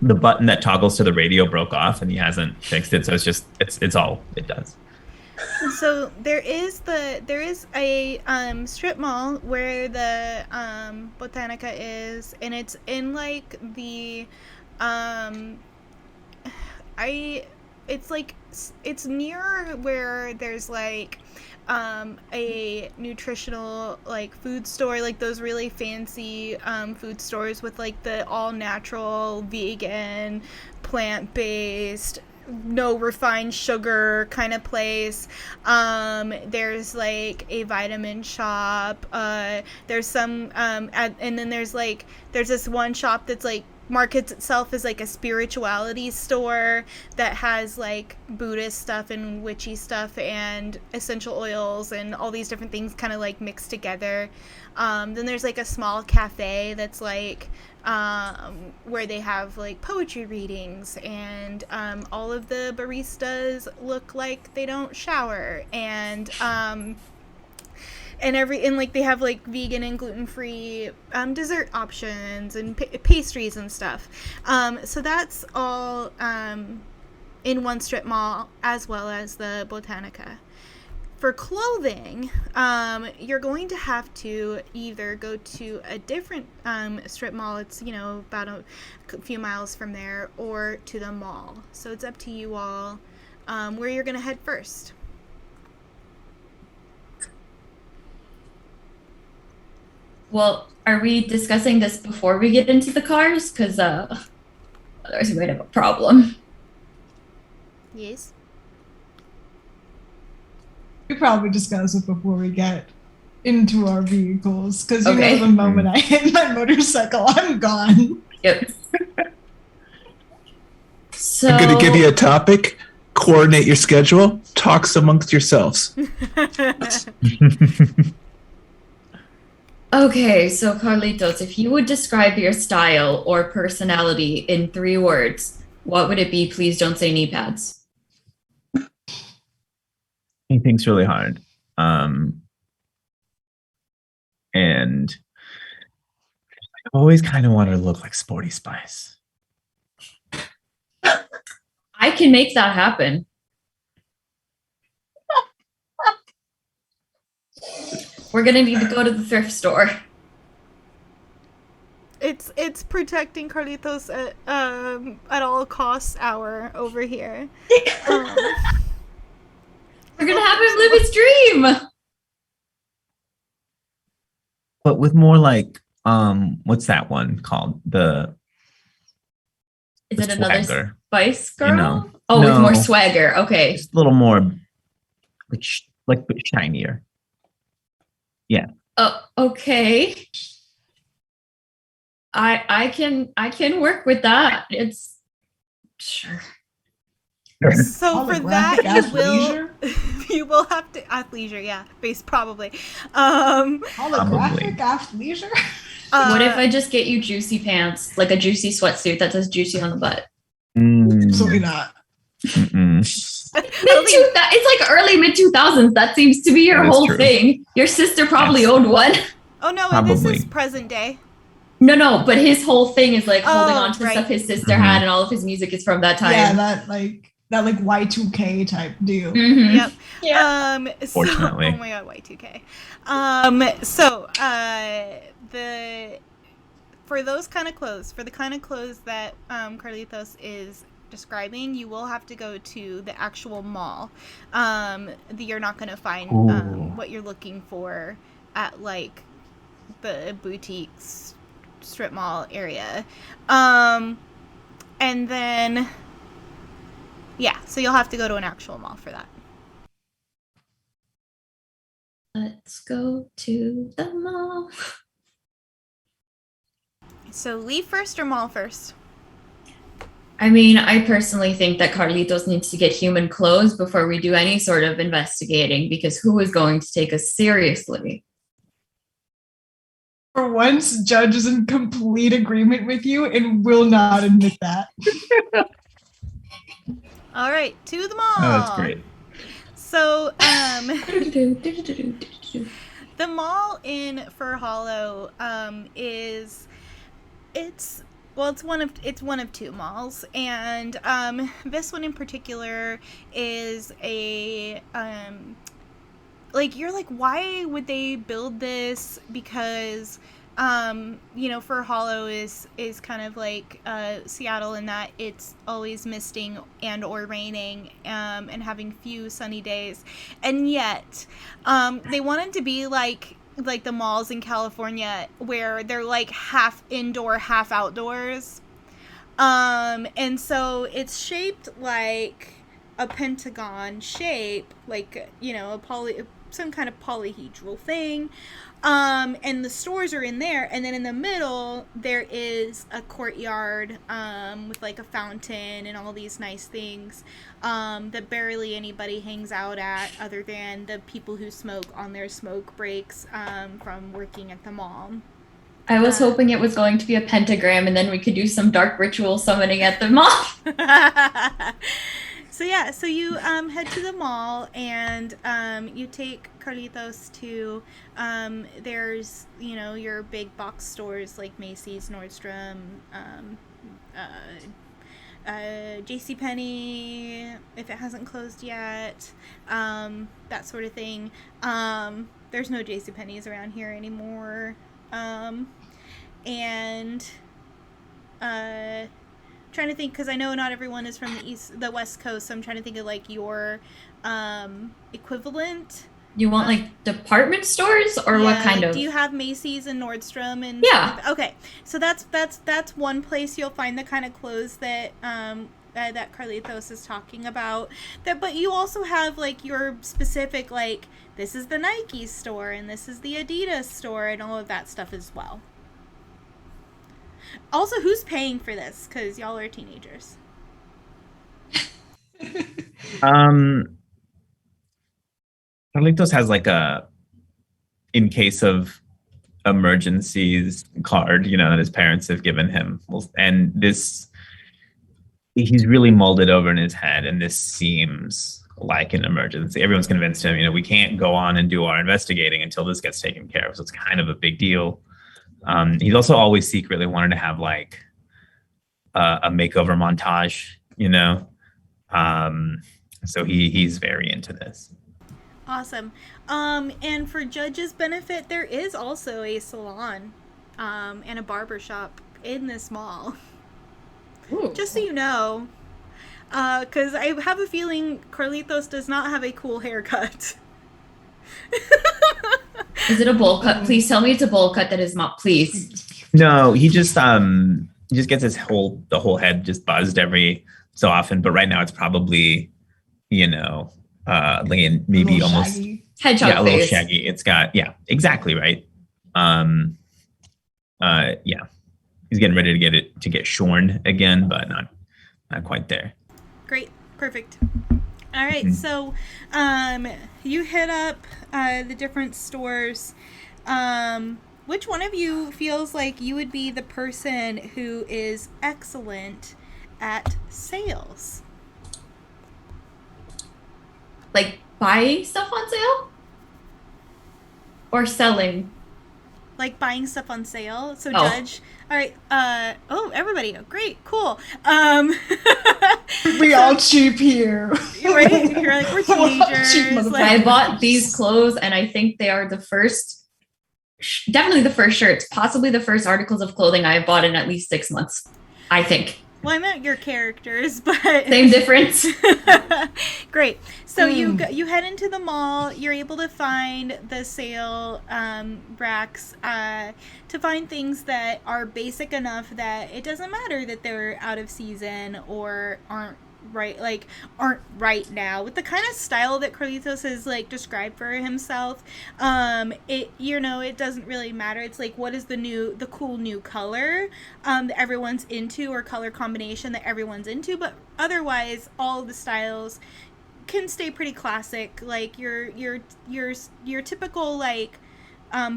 The button that toggles to the radio broke off, and he hasn't fixed it, so it's all it does. So there is a strip mall where the Botanica is, and it's in like the it's near where there's like a nutritional like food store, like those really fancy food stores with like the all natural, vegan, plant-based, no refined sugar kind of place. There's like a vitamin shop. There's some and then there's this one shop that's like markets itself as like a spirituality store that has like Buddhist stuff and witchy stuff and essential oils and all these different things kind of like mixed together. Then there's like a small cafe that's like where they have like poetry readings, and all of the baristas look like they don't shower, and like they have like vegan and gluten-free dessert options and pastries and stuff. So that's all in one strip mall, as well as the Botanica. For clothing, you're going to have to either go to a different strip mall, it's, you know, about a few miles from there, or to the mall. So it's up to you all where you're going to head first. Well, are we discussing this before we get into the cars? Because otherwise we might have a problem. Yes. We probably discuss it before we get into our vehicles, because you Okay. know the moment I hit my motorcycle, I'm gone. Yep. So I'm going to give you a topic. Coordinate your schedule. Talks amongst yourselves. Okay, so Carlitos, if you would describe your style or personality in 3 words, what would it be? Please don't say knee pads. He thinks really hard. And I always kind of wanted to look like Sporty Spice. I can make that happen. We're gonna need to go to the thrift store. It's protecting Carlitos at all costs hour over here. We're gonna have him live his dream. But with more like, what's that one called? The Is it another swagger. Spice Girl? You know. Oh, with more No. swagger. Okay. Just a little more like shinier. Okay. I can work with that. It's sure. So for that Holographic you will have to athleisure, yeah, base probably. Holographic athleisure? What if I just get you juicy pants, like a juicy sweatsuit that says juicy on the butt? Absolutely not. It's like early mid 2000s. That seems to be your That is whole true. thing. Your sister probably Yes. owned one. Oh no, Probably. this is present day. No, but his whole thing is like holding on to right. stuff his sister Mhm. had, and all of his music is from that time. Yeah, that Y2K type deal. Mhm. Yep. Yeah. So, Fortunately. oh my god, Y2K. For those kind of clothes, for the kind of clothes that Carlitos is describing, you will have to go to the actual mall. You're not going to find Ooh. what you're looking for at like the boutiques strip mall area. And then so you'll have to go to an actual mall for that. Let's go to the mall. So leave first or mall first? I mean, I personally think that Carlitos needs to get human clothes before we do any sort of investigating, because who is going to take us seriously? For once, Judge is in complete agreement with you and will not admit that. All right, to the mall. Oh, that's great. So, the mall in Fur Hollow it's one of two malls, and this one in particular is a you're like, why would they build this? Because Fur Hollow is kind of like Seattle in that it's always misting and or raining and having few sunny days, and yet they wanted to be like the malls in California where they're like half indoor, half outdoors. And so it's shaped like a pentagon shape, like, some kind of polyhedral thing. And the stores are in there, and then in the middle there is a courtyard with like a fountain and all these nice things that barely anybody hangs out at other than the people who smoke on their smoke breaks from working at the mall. I was hoping it was going to be a pentagram, and then we could do some dark ritual summoning at the mall. So you head to the mall, and you take Carlitos to there's your big box stores like Macy's, Nordstrom, JCPenney if it hasn't closed yet, that sort of thing. There's no JCPenney's around here anymore, and trying to think, because I know not everyone is from the West Coast, so I'm trying to think of like your equivalent. You want like department stores, or what kind of? Do you have Macy's and Nordstrom and? Yeah. Okay, so that's one place you'll find the kind of clothes that that Carlitos is talking about. But you also have like your specific, like, this is the Nike store and this is the Adidas store and all of that stuff as well. Also, who's paying for this? Because y'all are teenagers. Carlitos has like a, in case of emergencies card, that his parents have given him. And this, he's really mulled it over in his head, and this seems like an emergency. Everyone's convinced him, we can't go on and do our investigating until this gets taken care of. So it's kind of a big deal. He's also always secretly wanted to have like a makeover montage, so he's very into this. Awesome. And for Judge's benefit, there is also a salon and a barber shop in this mall. Ooh. Just so you know, because I have a feeling Carlitos does not have a cool haircut. Is it a bowl cut? Please tell me it's a bowl cut that is not, please. No, he just gets the whole head just buzzed every so often. But right now it's probably, like maybe almost Shaggy. Hedgehog a little face. shaggy. It's got, exactly right. He's getting ready to get shorn again, but not quite there. Great. Perfect. All right. So you hit up the different stores. Which one of you feels like you would be the person who is excellent at sales? Like buying stuff on sale? Or selling? Like buying stuff on sale. So Oh. Judge. All right. Everybody. Great. Cool. We all cheap here. Right? You're like, we're Cheap teenagers. motherfucker. I bought these clothes, and I think they are definitely the first shirts, possibly the first articles of clothing I have bought in at least 6 months. I think. Well, I meant your characters, but Same difference. Great. So you head into the mall. You're able to find the sale racks to find things that are basic enough that it doesn't matter that they're out of season or aren't right now, with the kind of style that Carlitos has like described for himself. It doesn't really matter. It's like, what is the cool new color that everyone's into, or color combination that everyone's into. But otherwise, all of the styles can stay pretty classic. Like your typical like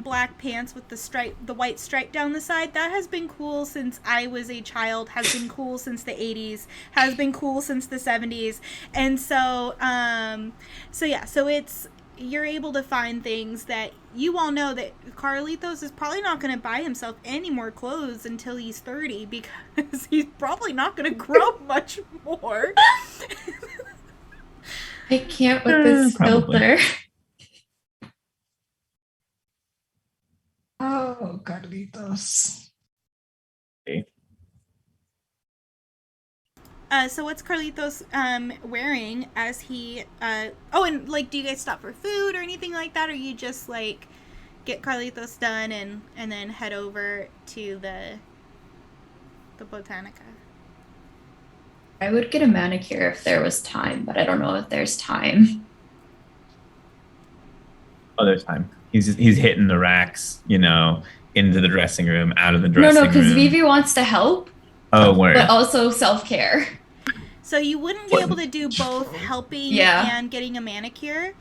black pants with the white stripe down the side. That has been cool since I was a child, has been cool since the 80s, has been cool since the 70s. And so it's, you're able to find things that you all know that Carlitos is probably not going to buy himself any more clothes until he's 30, because he's probably not going to grow much more. I can't with this Probably. filter. Oh, Carlitos. So what's Carlitos wearing as he and like, do you guys stop for food or anything like that, or you just like get Carlitos done and then head over to the Botanica? I would get a manicure if there was time, but I don't know if there's time. Oh, there's time. He's hitting the racks, into the dressing room, out of the dressing room. No, because Vivi wants to help, Oh, word. but also self-care. So you wouldn't be able to do both helping Yeah. and getting a manicure.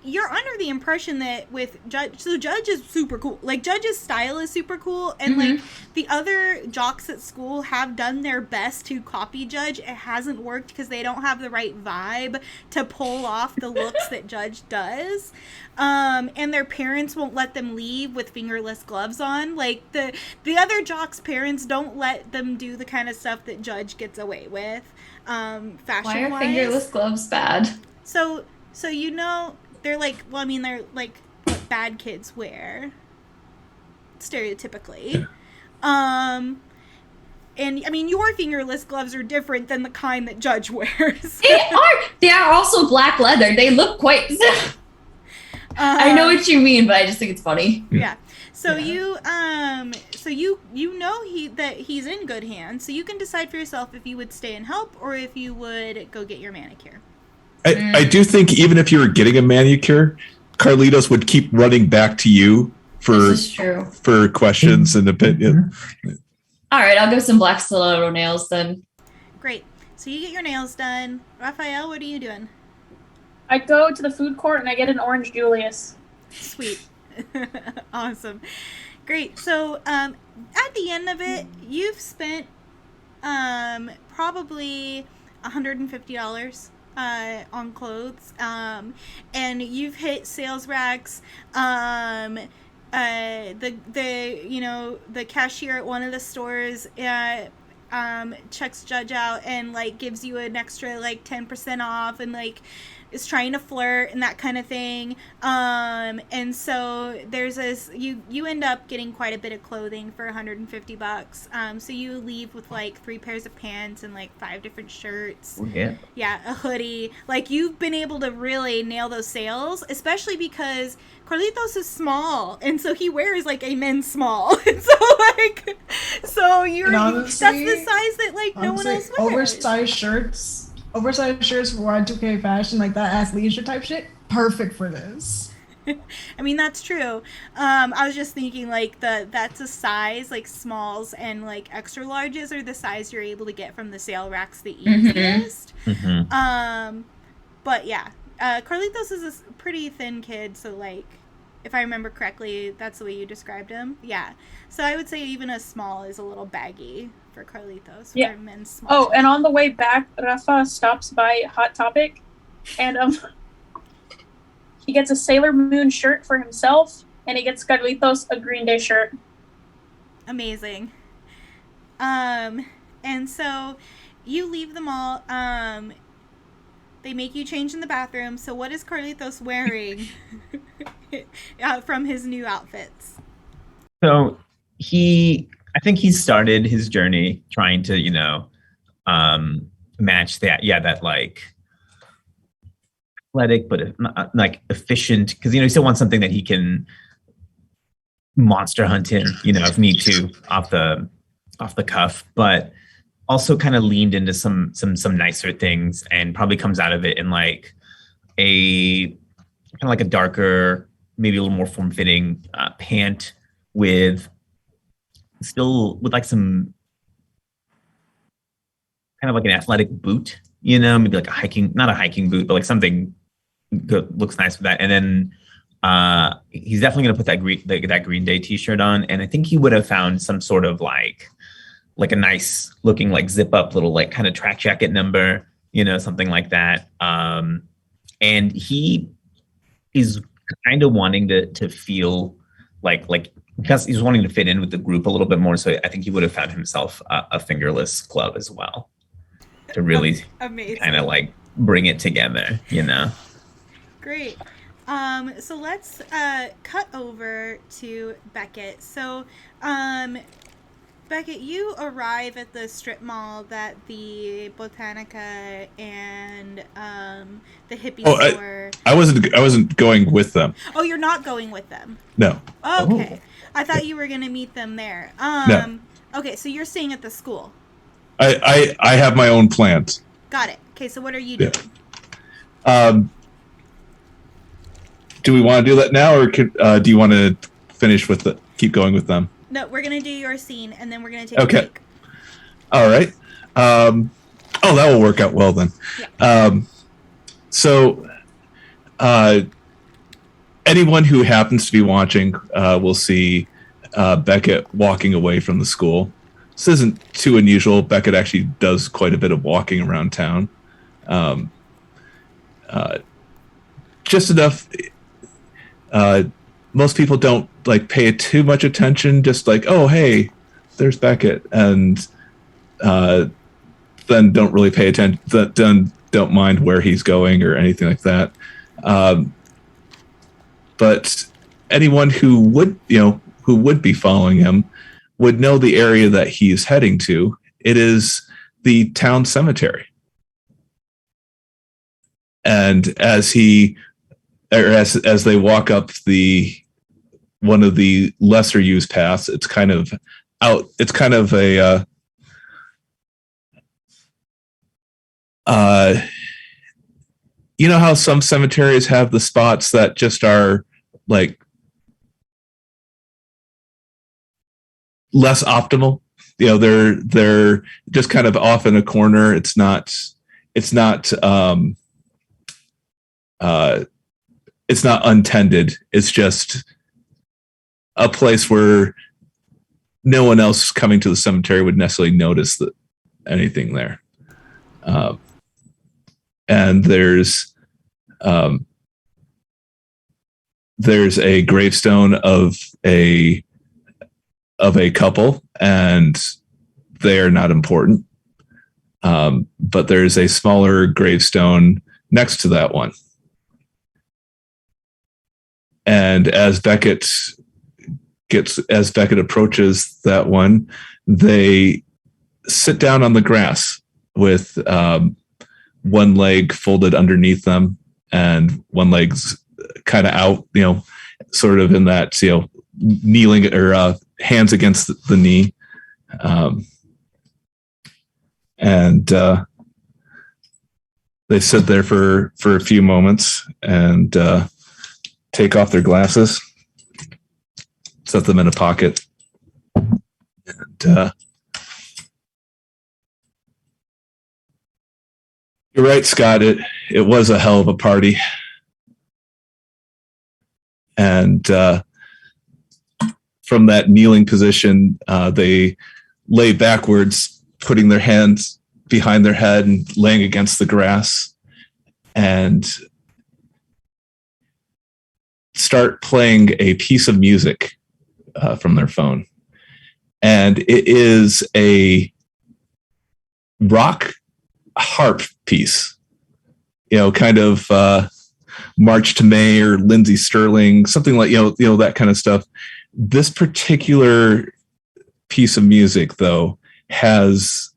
You're under the impression that with Judge, so Judge is super cool. Like, Judge's style is super cool, and like the other jocks at school have done their best to copy Judge. It hasn't worked because they don't have the right vibe to pull off the looks that Judge does. And their parents won't let them leave with fingerless gloves on. Like, the other jocks' parents don't let them do the kind of stuff that Judge gets away with, fashion-wise. Why are fingerless gloves bad? So they're like, well, I mean, they're like what bad kids wear, stereotypically. And I mean, your fingerless gloves are different than the kind that Judge wears. They are also black leather. They look quite. I know what you mean, but I just think it's funny. Yeah. So Yeah. you know that he's in good hands. So you can decide for yourself if you would stay and help or if you would go get your manicure. I do think even if you were getting a manicure, Carlitos would keep running back to you This is true. for questions and opinion. All right, I'll give some black stiletto nails then. Great. So you get your nails done. Raphael, what are you doing? I go to the food court and I get an orange Julius. Sweet. Awesome. Great. So at the end of it, you've spent probably $150 on clothes, and you've hit sales racks. The cashier at one of the stores checks Judge out and like gives you an extra like 10% off, and like is trying to flirt and that kind of thing. And so there's this, you end up getting quite a bit of clothing for $150. So you leave with like 3 pairs of pants and like 5 different shirts. Oh, yeah. Yeah, a hoodie. Like, you've been able to really nail those sales, especially because Carlitos is small, and so he wears like a men's small. And so you're, honestly, that's the size that like no one else wears. Oversized shirts for Y2K fashion, like that athleisure type shit, perfect for this. I mean, that's true. I was just thinking like that's a size, like smalls and like extra larges are the size you're able to get from the sale racks the easiest. But yeah, Carlitos is a pretty thin kid, so like, if I remember correctly, that's the way you described him. Yeah. So I would say even a small is a little baggy for Carlitos. Yeah. For men's small. Oh, and on the way back, Rafa stops by Hot Topic, and he gets a Sailor Moon shirt for himself, and he gets Carlitos a Green Day shirt. Amazing. And so you leave them all. They make you change in the bathroom. So what is Carlitos wearing from his new outfits? So I think he started his journey trying to, match that. Yeah, that like athletic, but not, like efficient. Because he still wants something that he can monster hunt in, if need to, off the cuff. But also kind of leaned into some nicer things, and probably comes out of it in like a kind of like a darker, maybe a little more form fitting pant with like some kind of like an athletic boot, maybe like not a hiking boot, but like something good, looks nice with that. And then he's definitely going to put that Green Day t-shirt on. And I think he would have found some sort of like a nice looking, like zip up little, like kind of track jacket number, something like that. And he is kind of wanting to feel like, because he's wanting to fit in with the group a little bit more. So I think he would have found himself a fingerless glove as well, to really kind of like bring it together, Great. So let's cut over to Beckett. So, Beckett, you arrive at the strip mall that the Botanica and the hippie store. I wasn't going with them. Oh, you're not going with them? No. Okay. I thought you were going to meet them there. No. Okay, so you're staying at the school. I have my own plans. Got it. Okay, so what are you doing? Do we want to do that now, or do you want to keep going with them? No, we're going to do your scene, and then we're going to take a break. All right. That will work out well then. Yeah. So anyone who happens to be watching will see Beckett walking away from the school. This isn't too unusual. Beckett actually does quite a bit of walking around town. Just enough. Most people don't like pay too much attention. Just like, oh, hey, there's Beckett, and then don't really pay attention. Then don't mind where he's going or anything like that. But anyone who would be following him would know the area that he's heading to. It is the town cemetery. And as they walk up one of the lesser used paths, it's kind of a how some cemeteries have the spots that just are like less optimal. They're just kind of off in a corner. It's not untended. It's just a place where no one else coming to the cemetery would necessarily notice anything there. And there's a gravestone of a couple, and they are not important. But there's a smaller gravestone next to that one. And as Beckett approaches that one, they sit down on the grass with one leg folded underneath them and one leg's kind of out, sort of in that, kneeling or hands against the knee. And they sit there for a few moments and take off their glasses, set them in a pocket, and you're right, Scott. It was a hell of a party, and from that kneeling position, they lay backwards, putting their hands behind their head and laying against the grass, and start playing a piece of music from their phone. And it is a rock harp piece, kind of March to May or Lindsey Sterling, something like, that kind of stuff. This particular piece of music, though, has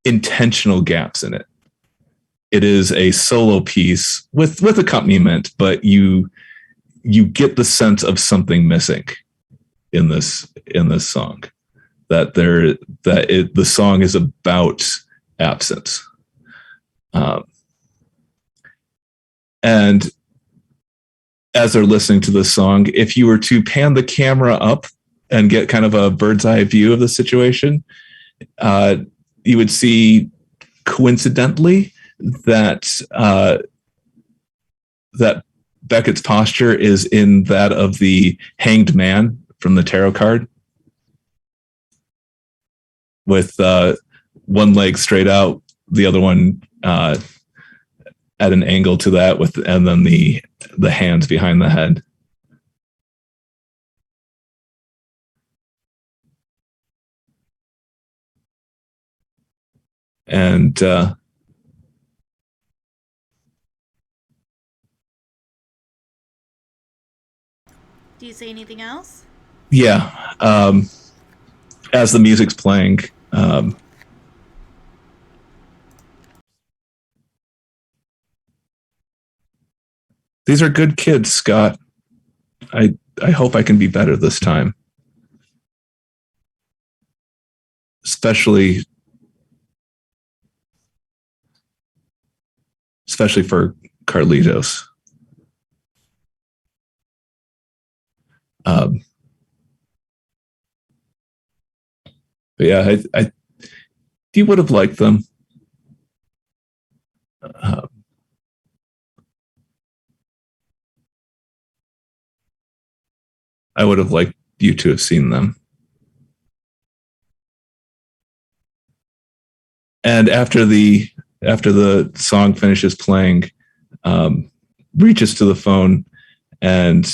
intentional gaps in it. It is a solo piece with accompaniment, but you get the sense of something missing in this song. The song is about absence, and as they're listening to this song, if you were to pan the camera up and get kind of a bird's eye view of the situation, you would see coincidentally that that Beckett's posture is in that of the hanged man from the tarot card, with one leg straight out, the other one at an angle to that, and then the hands behind the head. And do you say anything else? Yeah. As the music's playing, these are good kids, Scott. I hope I can be better this time. Especially for Carlitos. But yeah, you would have liked them. I would have liked you to have seen them. And after the song finishes playing, reaches to the phone and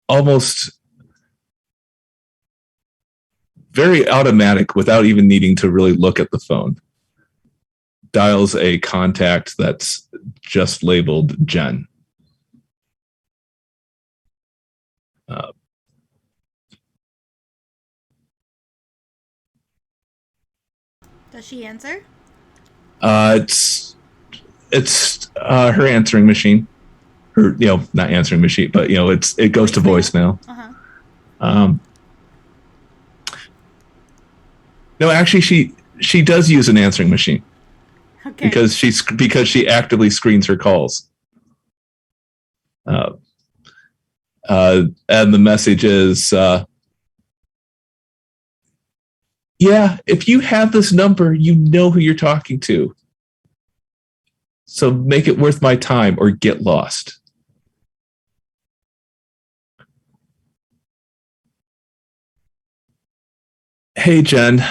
almost very automatic, without even needing to really look at the phone, dials a contact that's just labeled Jen. Does she answer? It's her answering machine. Her, not answering machine, but it goes to voicemail. No, actually, she does use an answering machine. Okay. Because she actively screens her calls. And the message is, yeah, if you have this number, you know who you're talking to. So make it worth my time or get lost. Hey, Jen.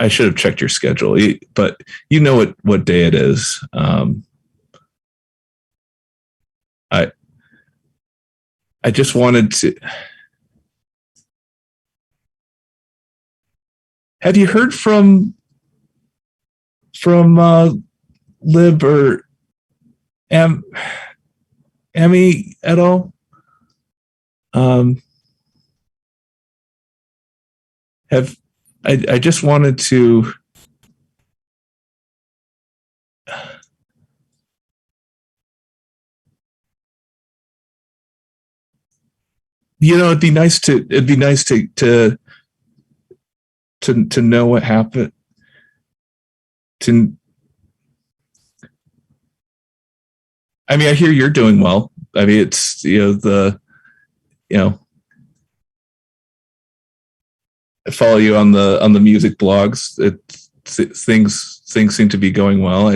I should have checked your schedule, but you know what day it is. I just wanted to. Have you heard from Lib or Emmy at all? I just wanted to. It'd be nice to know what happened. I hear you're doing well. It's I follow you on the music blogs. Things seem to be going well.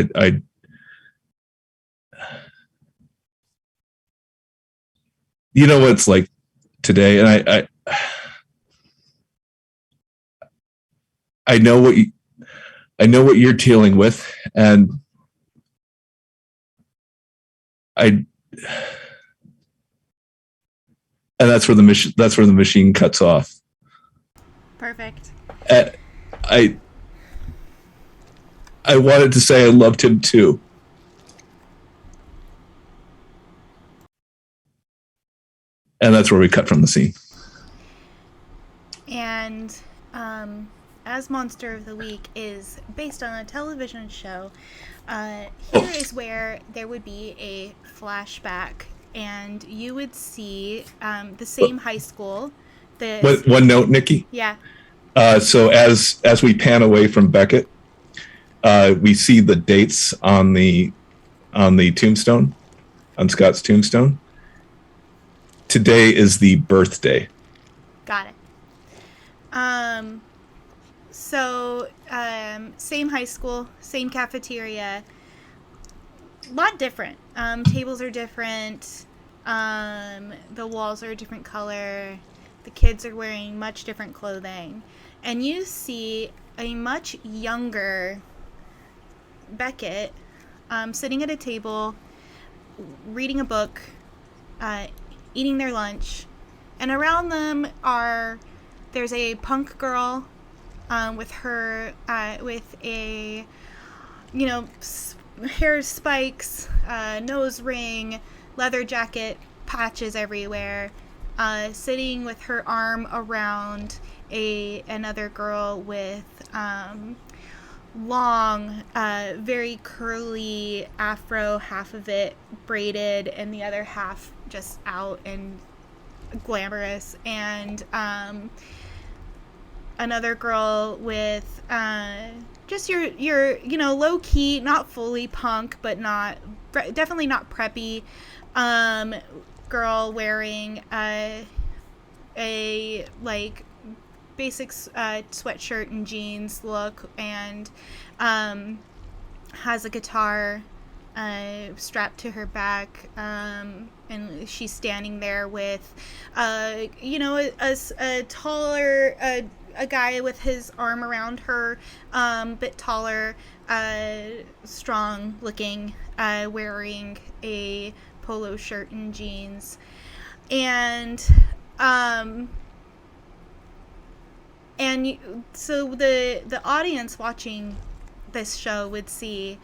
You know what it's like today, and I know what you're dealing with, and that's where the machine cuts off. Perfect. I wanted to say I loved him too. And that's where we cut from the scene. And as Monster of the Week is based on a television show, here is where there would be a flashback, and you would see the same high school. One note, Nikki. Yeah. So as we pan away from Beckett, we see the dates on the tombstone, on Scott's tombstone. Today is the birthday. Got it. So same high school, same cafeteria. Lot different. Tables are different. The walls are a different color. The kids are wearing much different clothing. And you see a much younger Beckett sitting at a table, reading a book, eating their lunch. And around them there's a punk girl with a, hair spikes, nose ring, leather jacket, patches everywhere, sitting with her arm around another girl with long, very curly afro, half of it braided and the other half just out and glamorous, and another girl with just your low key, not fully punk, but definitely not preppy girl wearing a like basic sweatshirt and jeans look, and has a guitar strapped to her back, and she's standing there with a taller a guy with his arm around her, bit taller, strong looking, wearing a polo shirt and jeans, and so the audience watching this show would see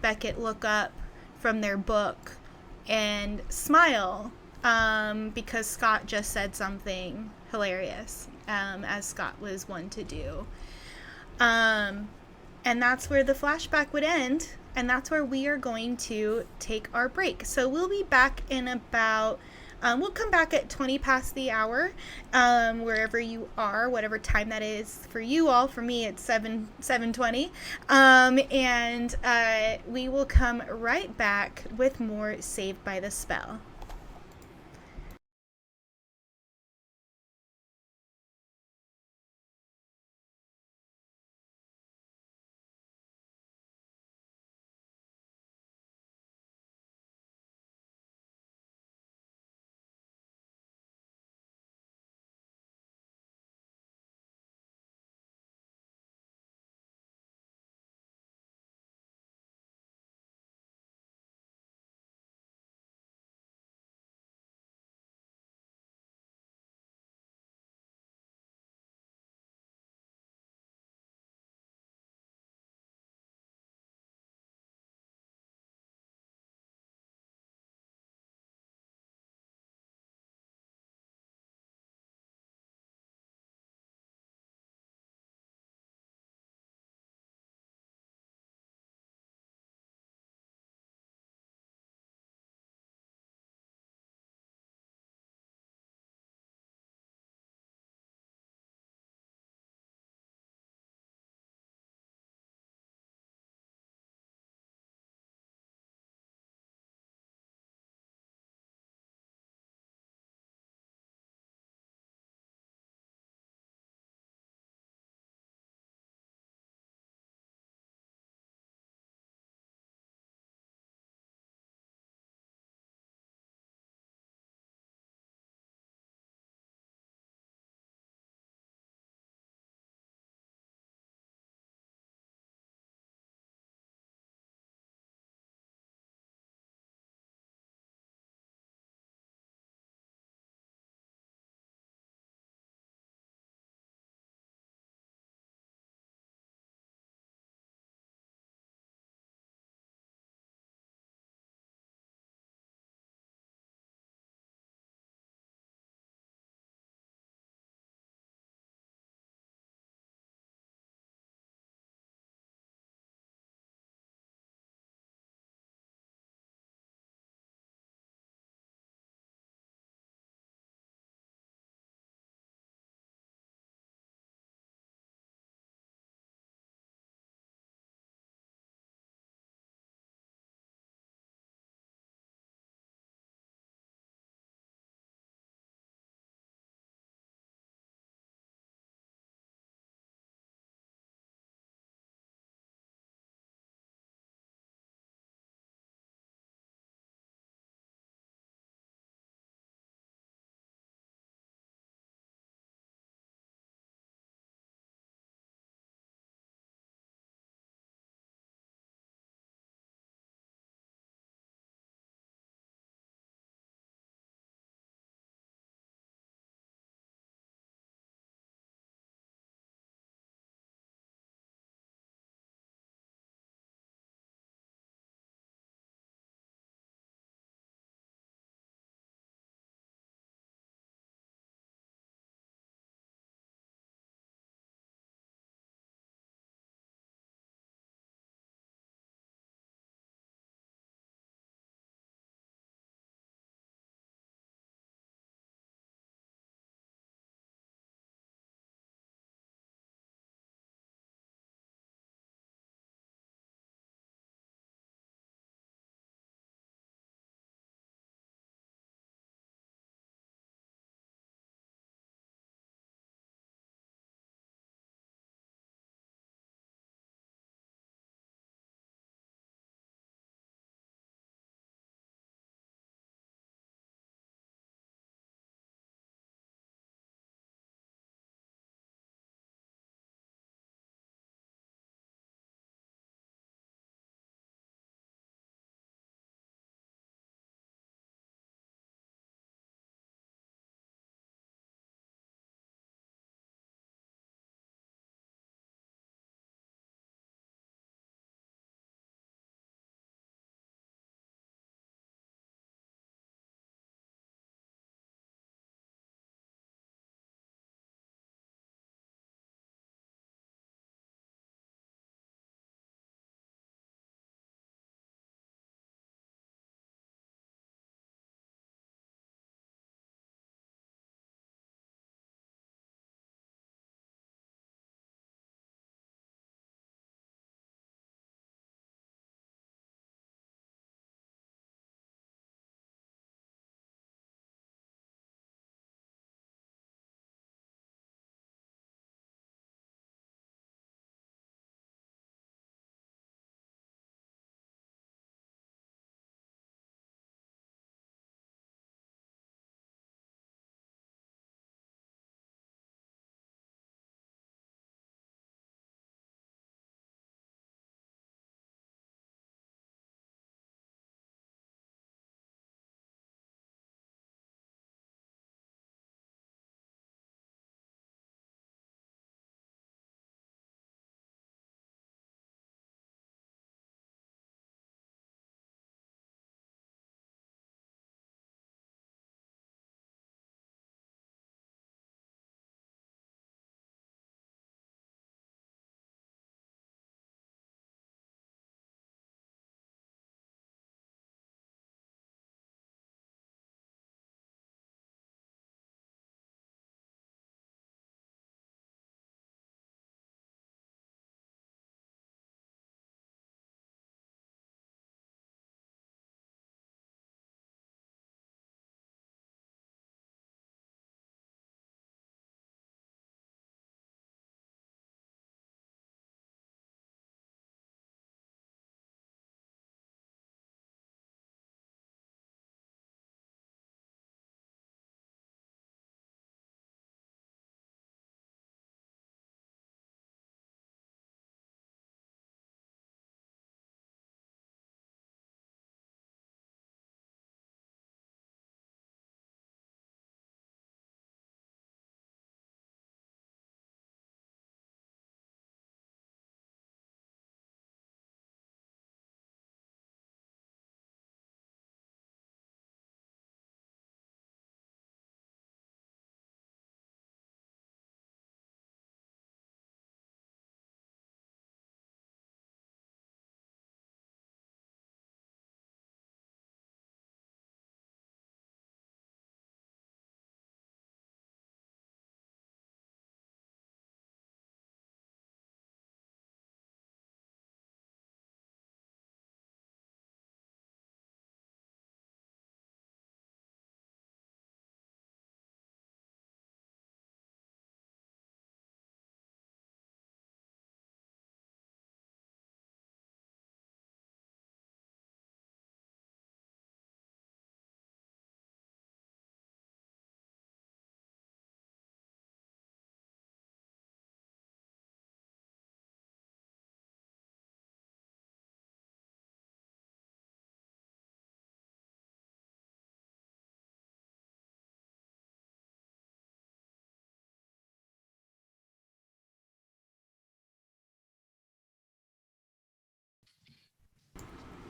Beckett look up from their book and smile because Scott just said something hilarious, as Scott was one to do. And that's where the flashback would end, and that's where we are going to take our break. So we'll be back in about... we'll come back at 20 past the hour, wherever you are, whatever time that is for you all. For me, it's 7:20. And we will come right back with more Saved by the Spell.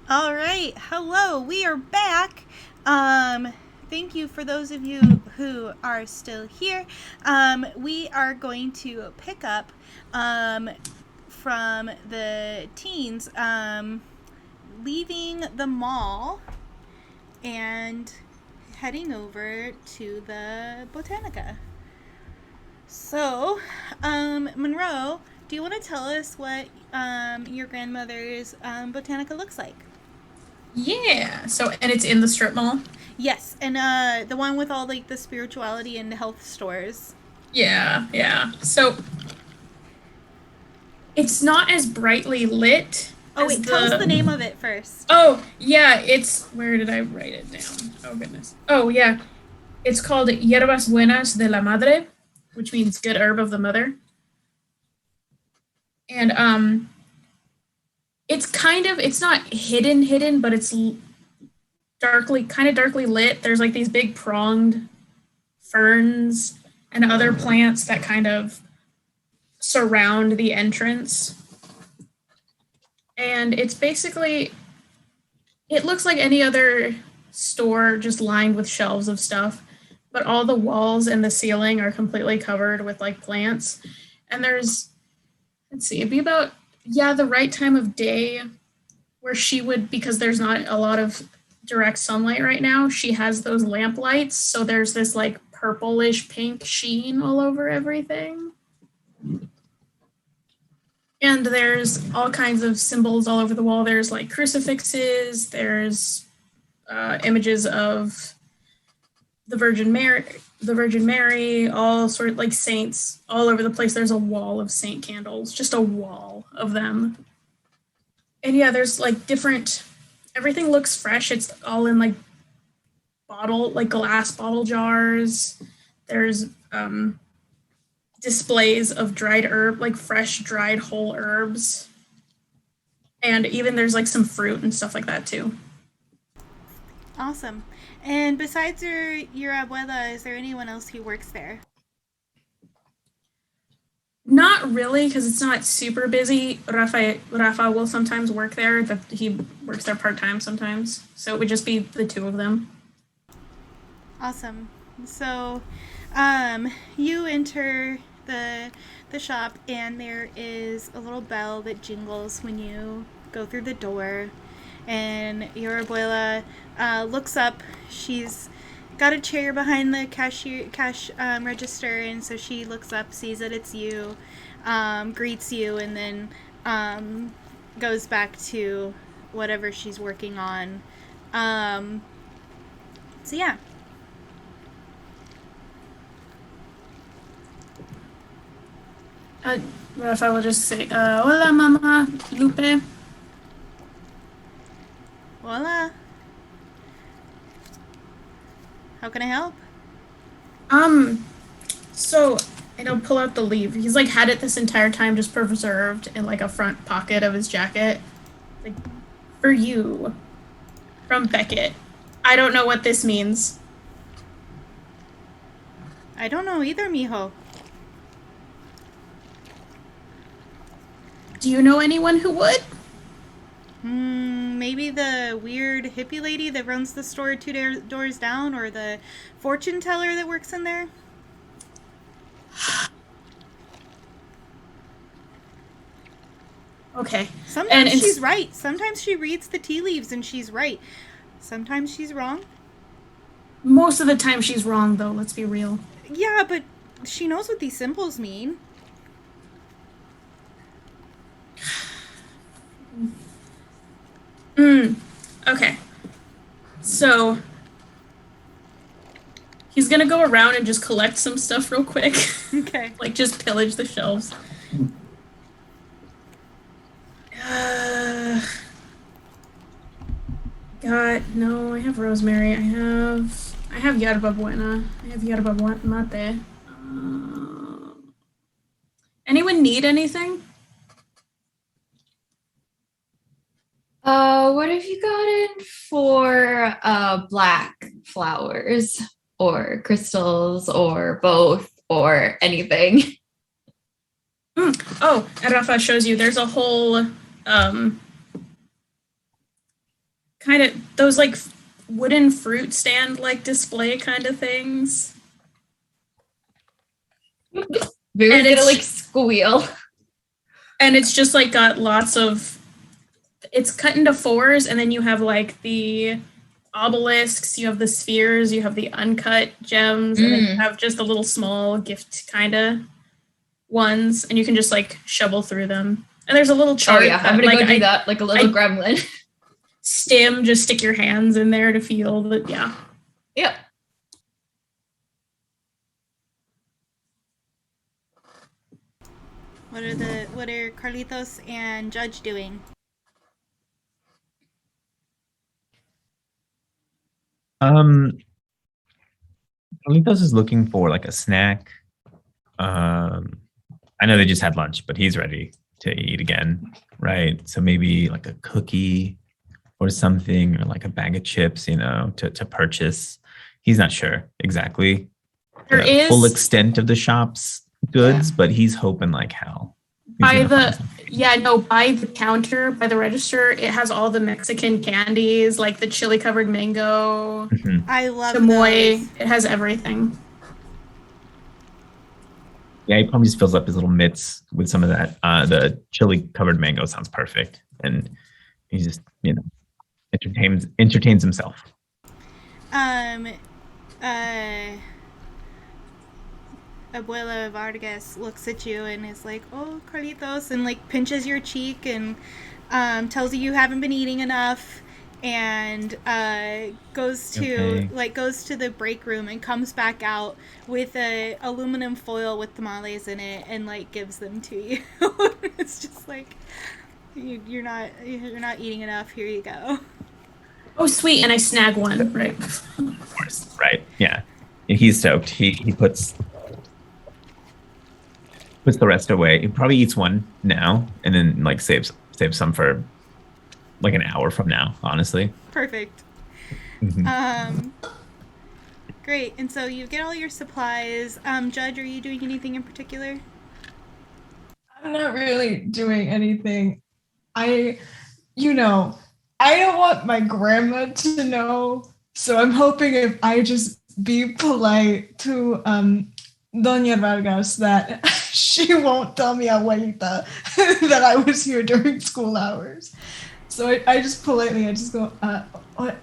All right. Hello. We are back. Thank you for those of you who are still here. We are going to pick up from the teens leaving the mall and heading over to the Botanica. So, Monroe, do you want to tell us what your grandmother's Botanica looks like? Yeah. So, and it's in the strip mall. Yes, and the one with all like the spirituality and health stores. Yeah, yeah. So, it's not as brightly lit. Oh wait, tell us the name of it first. Oh, yeah, it's, where did I write it down? Oh, goodness. Oh, yeah. It's called Hierbas Buenas de la Madre, which means good herb of the mother. And it's kind of, it's not hidden, but it's kind of darkly lit. There's like these big pronged ferns and other plants that kind of surround the entrance. And it's basically, it looks like any other store just lined with shelves of stuff, but all the walls and the ceiling are completely covered with like plants. And there's, let's see, it'd be about, the right time of day where she would, because there's not a lot of direct sunlight right now, she has those lamp lights. So there's this like purplish pink sheen all over everything. And there's all kinds of symbols all over the wall. There's like crucifixes, there's images of the Virgin Mary, all sort of like saints all over the place. There's a wall of saint candles, just a wall of them. And yeah, there's like everything looks fresh. It's all in like glass bottle jars. There's displays of dried herb, like fresh dried whole herbs. And even there's like some fruit and stuff like that too. Awesome. And besides your abuela, is there anyone else who works there? Not really, because it's not super busy. Rafa will sometimes work there. He works there part-time sometimes. So it would just be the two of them. Awesome. So you enter the shop, and there is a little bell that jingles when you go through the door. And your abuela looks up. She's got a chair behind the cash register, and so she looks up, sees that it's you, greets you, and then goes back to whatever she's working on. So yeah. Rafa will just say, "Hola, Mama Lupe." Hola. How can I help? So, and I'll pull out the leaf. He's like had it this entire time, just preserved in like a front pocket of his jacket. Like, for you, from Beckett. I don't know what this means. I don't know either, mijo. Do you know anyone who would? Maybe the weird hippie lady that runs the store two doors down, or the fortune teller that works in there. Okay. Sometimes she's right. Sometimes she reads the tea leaves and she's right. Sometimes she's wrong. Most of the time she's wrong, though, let's be real. Yeah, but she knows what these symbols mean. Okay. So, he's gonna go around and just collect some stuff real quick. Okay. Like, just pillage the shelves. No, I have rosemary. I have yerba buena. I have yerba mate. Anyone need anything? What have you gotten for black flowers or crystals or both or anything? Oh, and Rafa shows you there's a whole kind of those like wooden fruit stand like display kind of things. Very And gonna it's- like squeal. And it's just like got lots of, it's cut into fours, and then you have like the obelisks, you have the spheres, you have the uncut gems, and then you have just the little small gift kind of ones, and you can just like shovel through them. And there's a little Oh chart. yeah, I'm that, gonna like, go do I that like a little gremlin. stim, just stick your hands in there to feel that. Yeah. Yep. What are Carlitos and Judge doing? Carlitos is looking for like a snack. I know they just had lunch, but he's ready to eat again, right? So maybe like a cookie or something, or like a bag of chips, to purchase. He's not sure exactly There the is- full extent of the shop's goods, but he's hoping like hell. He's By gonna find the something. by the counter, by the register, it has all the Mexican candies, like the chili covered mango, Mhm. I love chamoy. those. It has everything. Yeah, he probably just fills up his little mitts with some of that. The chili covered mango sounds perfect, and he just entertains himself. Abuela Vargas looks at you and is like, "Oh, Carlitos," and like pinches your cheek and tells you haven't been eating enough, and goes to the break room and comes back out with a aluminum foil with tamales in it and like gives them to you. It's just like you're not eating enough. Here you go. Oh, sweet! And I snag one. Right. Of course, right? Yeah, and he's stoked. He puts the rest away. He probably eats one now, and then like saves some for like an hour from now. Honestly. Perfect. Mhm. Great. And so you get all your supplies. Judge, are you doing anything in particular? I'm not really doing anything. I don't want my grandma to know, so I'm hoping if I just be polite to Doña Vargas that she won't tell me abuelita that I was here during school hours. So I just politely, I just go, hola,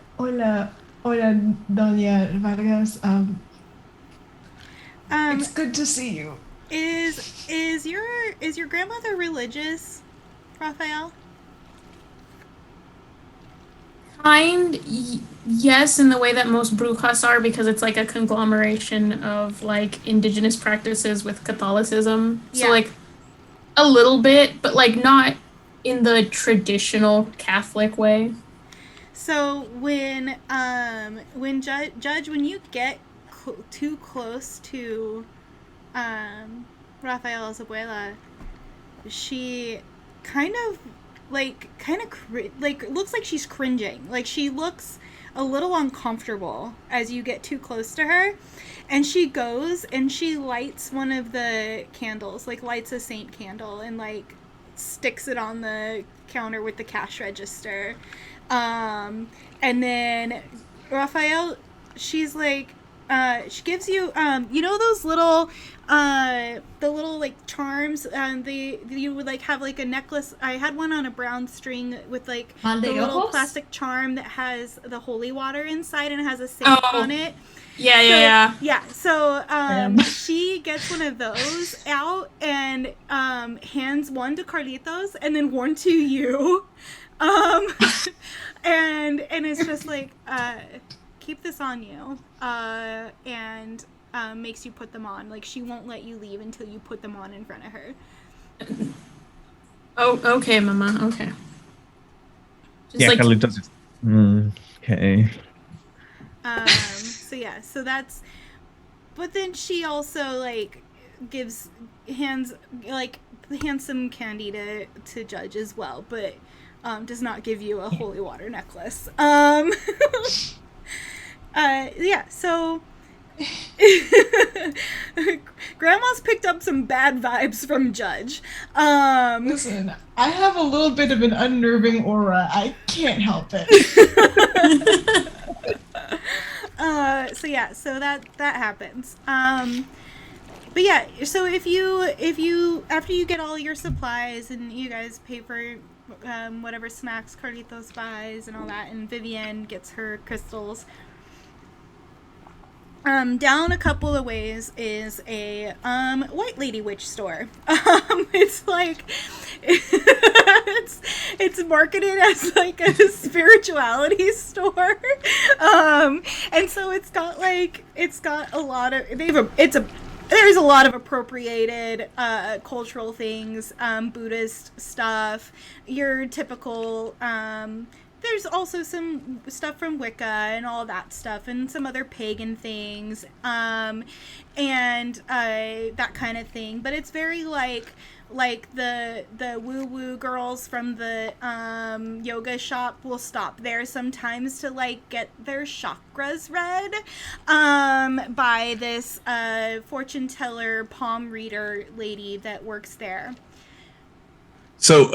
Doña Vargas. It's good to see you. Is your grandmother religious, Raphael? Yes, in the way that most brujas are, because it's like a conglomeration of like indigenous practices with Catholicism. Yeah. So like a little bit, but like not in the traditional Catholic way. So when Judge, when you get too close to Raphael's abuela, she kind of looks like she's cringing. Like she looks a little uncomfortable as you get too close to her, and she goes and she lights one of the candles, like lights a saint candle and like sticks it on the counter with the cash register. And then Raphael, she's like, she gives you, those little, the little like charms, you would like have like a necklace. I had one on a brown string with like the little plastic charm that has the holy water inside and it has a saint on it. Yeah. So she gets one of those out and hands one to Carlitos and then one to you. And it's just like, keep this on you, and makes you put them on. Like she won't let you leave until you put them on in front of her. Oh, okay, Mama. Okay. Just Yeah, like, Carlitos is okay. So that's. But then she also like hands some candy to Judge as well, but does not give you a holy water necklace. So Grandma's picked up some bad vibes from Judge. Listen, I have a little bit of an unnerving aura. I can't help it. So yeah, so that happens. But yeah, so if you after you get all your supplies and you guys pay for whatever snacks Carlitos buys and all that, and Vivienne gets her crystals. Down a couple of ways is a white lady witch store. It's like it's marketed as like a spirituality store, and so it's got a lot of there's a lot of appropriated cultural things, Buddhist stuff, your typical. There's also some stuff from Wicca and all that stuff, and some other pagan things, and that kind of thing. But it's very like the woo-woo girls from the yoga shop will stop there sometimes to like get their chakras read by this fortune teller, palm reader lady that works there. So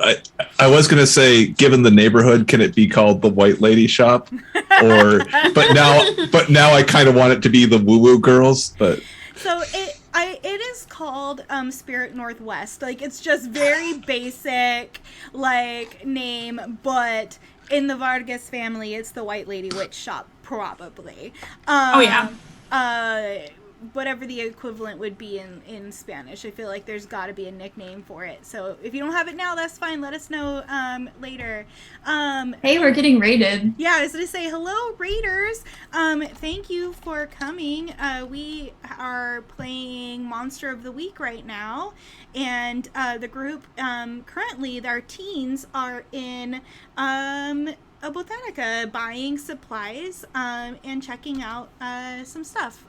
I was going to say, given the neighborhood, can it be called the White Lady Shop? But now I kind of want it to be the Woo Woo Girls. But so it is called Spirit Northwest. Like, it's just very basic like name, but in the Vargas family, it's the White Lady Witch Shop probably. Oh yeah. Whatever the equivalent would be in Spanish. I feel like there's got to be a nickname for it. So if you don't have it now, that's fine. Let us know later. Hey, we're getting raided. Yeah, I was going to say, hello, Raiders. Thank you for coming. We are playing Monster of the Week right now. And the group, currently, our teens are in a botanica buying supplies and checking out some stuff.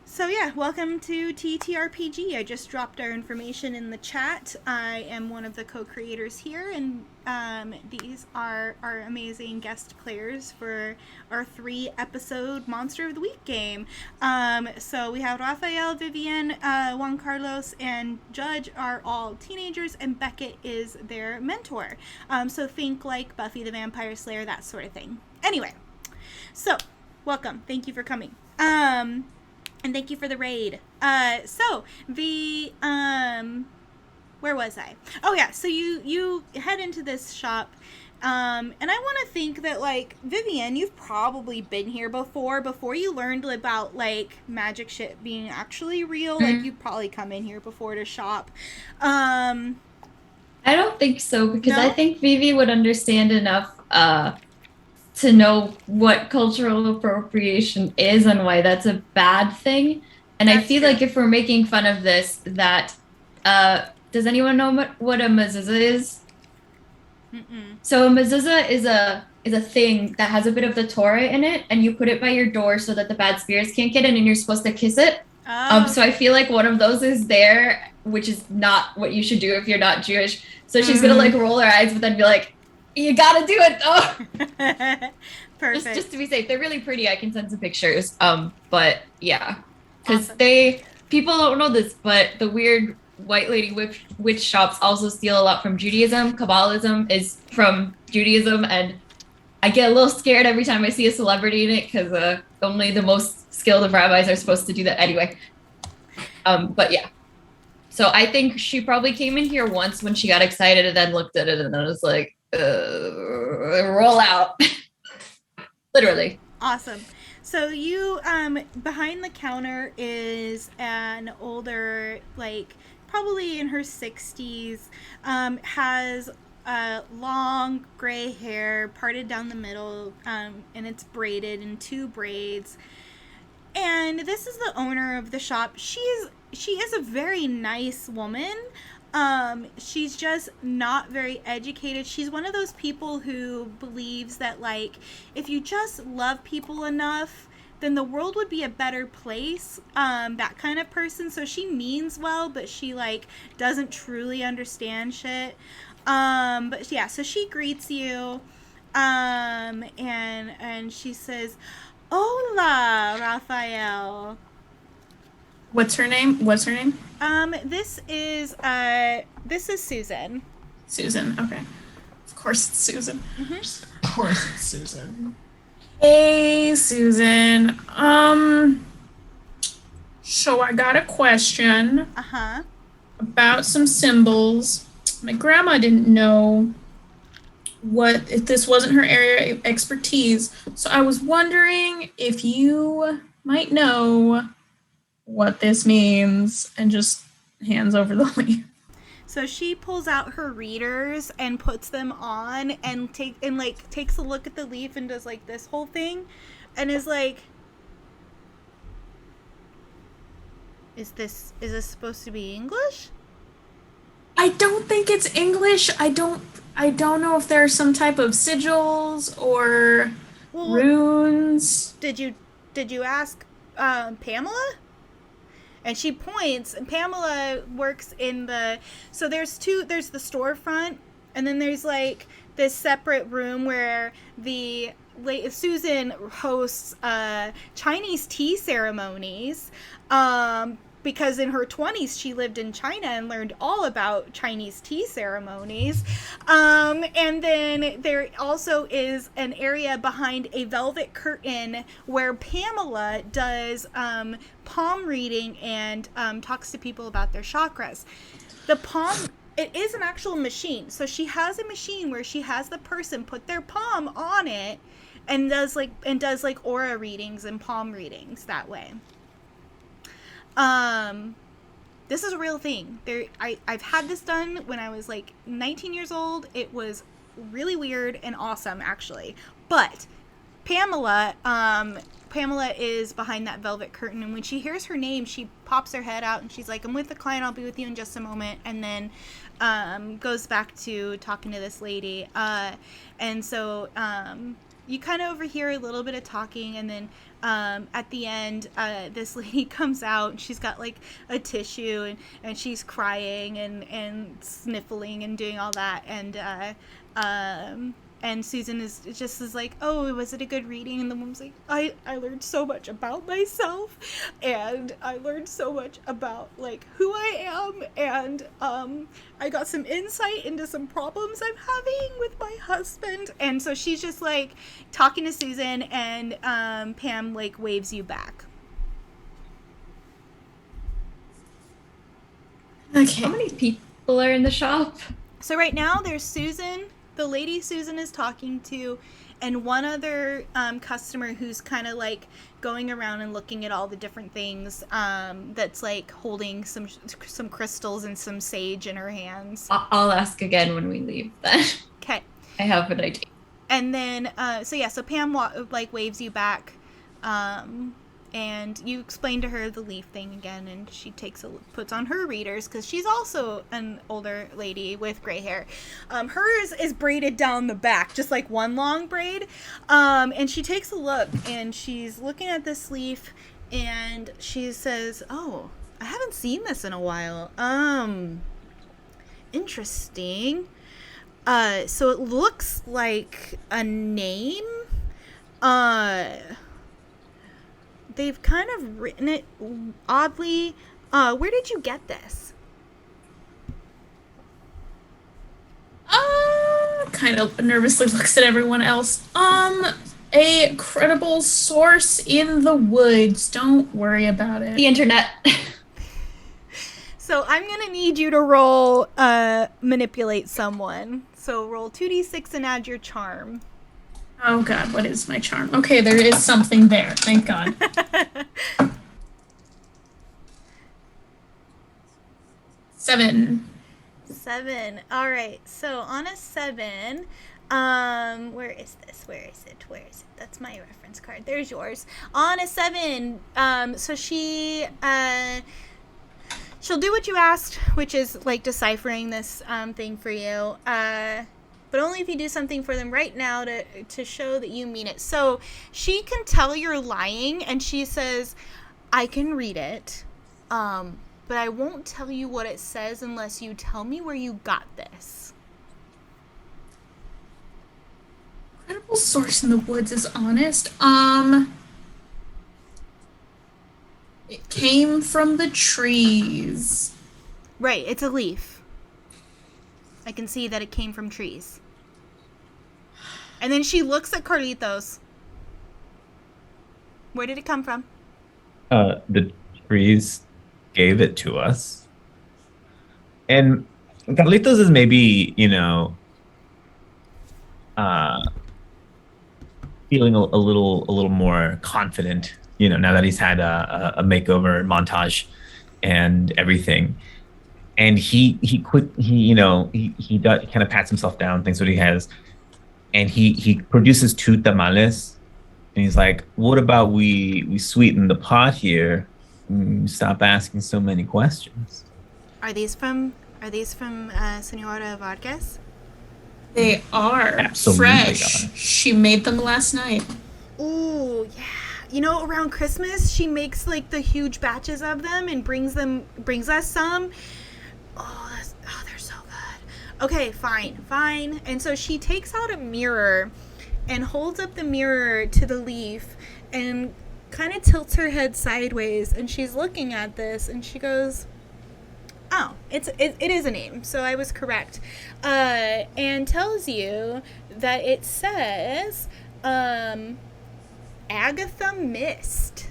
So yeah, welcome to TTRPG. I just dropped our information in the chat. I am one of the co-creators here, and these are our amazing guest players for our 3-episode Monster of the Week game. So we have Raphael, Vivienne, Juan Carlos, and Judge are all teenagers, and Beckett is their mentor. So think like Buffy the Vampire Slayer, that sort of thing. Anyway, so welcome. Thank you for coming. And thank you for the raid. So the where was I? Oh yeah, so you head into this shop, and I want to think that like Vivienne, you've probably been here before you learned about like magic shit being actually real. Mm-hmm. Like, you've probably come in here before to shop. I don't think so, because No? I think Vivi would understand enough to know what cultural appropriation is and why that's a bad thing. And I That's feel true. like if we're making fun of this, that does anyone know what a mezuzah is? Mm-mm. So a mezuzah is a thing that has a bit of the Torah in it, and you put it by your door so that the bad spirits can't get in, and you're supposed to kiss it. Oh, So I feel like one of those is there, which is not what you should do if you're not Jewish. So she's gonna like roll her eyes, but then be like, "You gotta do it though." perfect. Just to be safe. They're really pretty. I can send some pictures. But yeah, because Awesome. people don't know this, but the weird white lady witch shops also steal a lot from Judaism. Kabbalism is from Judaism, and I get a little scared every time I see a celebrity in it, because only the most skilled of rabbis are supposed to do that anyway. But yeah. So I think she probably came in here once when she got excited and then looked at it and then was like, roll out. Literally. Awesome. So you, behind the counter is an older, like, probably in her 60s, has long gray hair parted down the middle, and it's braided in 2 braids. And this is the owner of the shop. She is a very nice woman. She's just not very educated. She's one of those people who believes that, like, if you just love people enough, then the world would be a better place. That kind of person. So she means well, but she, like, doesn't truly understand shit. But yeah, so she greets you, and she says, "Hola, Raphael." What's her name? This is Susan. Susan. Okay. Of course it's Susan. Of course it's Susan. Hey, Susan. So I got a question Uh-huh. about some symbols. My grandma didn't know if this wasn't her area of expertise. So I was wondering if you might know what this means, and just hands over the leaf. So she pulls out her readers and puts them on and takes a look at the leaf and does like this whole thing and is like, is this supposed to be English? I don't think it's English. I don't know if there are some type of sigils or runes. Did you ask Pamela? And she points, and Pamela works in there's the storefront, and then there's like this separate room where Susan hosts Chinese tea ceremonies, because in her 20s she lived in China and learned all about Chinese tea ceremonies. And then there also is an area behind a velvet curtain where Pamela does palm reading and talks to people about their chakras. It is an actual machine. So she has a machine where she has the person put their palm on it and does aura readings and palm readings that way. This is a real thing. I've had this done when I was like 19 years old. It was really weird and awesome, actually. But Pamela is behind that velvet curtain, and when she hears her name, she pops her head out and she's like, "I'm with the client. I'll be with you in just a moment." And then goes back to talking to this lady. And so you kind of overhear a little bit of talking, and then at the end, this lady comes out and she's got like a tissue and she's crying and sniffling and doing all that. And Susan is like, "Oh, was it a good reading?" And the woman's like, I learned so much about myself, and I learned so much about like who I am, and I got some insight into some problems I'm having with my husband. And so she's just like talking to Susan, and Pam like waves you back. Okay. How many people are in the shop? So right now there's Susan, the lady Susan is talking to, and one other customer who's kind of like going around and looking at all the different things, that's like holding some crystals and some sage in her hands. I'll ask again when we leave then. Okay. I have an idea. And then, so Pam waves you back, and you explain to her the leaf thing again, and she puts on her readers, because she's also an older lady with gray hair. Hers is braided down the back, just like one long braid, and she takes a look, and she's looking at this leaf, and she says, "Oh, I haven't seen this in a while. Interesting. So it looks like a name. They've kind of written it oddly. Where did you get this?" Kind of nervously looks at everyone else. A credible source in the woods. Don't worry about it. The internet. So I'm going to need you to roll manipulate someone. So roll 2d6 and add your charm. Oh god, what is my charm? Okay, there is something there. Thank god. 7. 7. All right. So on a 7, where is this? Where is it? That's my reference card. There's yours. On a 7, so she'll do what you asked, which is like deciphering this thing for you. But only if you do something for them right now to show that you mean it. So she can tell you're lying, and she says, "I can read it, but I won't tell you what it says unless you tell me where you got this." Credible source in the woods is honest. It came from the trees. Right, it's a leaf. I can see that it came from trees. And then she looks at Carlitos. Where did it come from? The trees gave it to us. And Carlitos is maybe, feeling a little more confident, now that he's had a makeover montage and everything. And he kind of pats himself down, thinks what he has, and he produces 2 tamales, and he's like, "What about we sweeten the pot here? Stop asking so many questions." Are these from Senora Vargas? They are Absolutely fresh. are. She made them last night. Ooh, yeah. Around Christmas, she makes like the huge batches of them and brings us some. Oh, they're so good. Okay, fine. And so she takes out a mirror and holds up the mirror to the leaf and kind of tilts her head sideways, and she's looking at this and she goes, "Oh, it is a name, so I was correct." And tells you that it says Agatha Mist.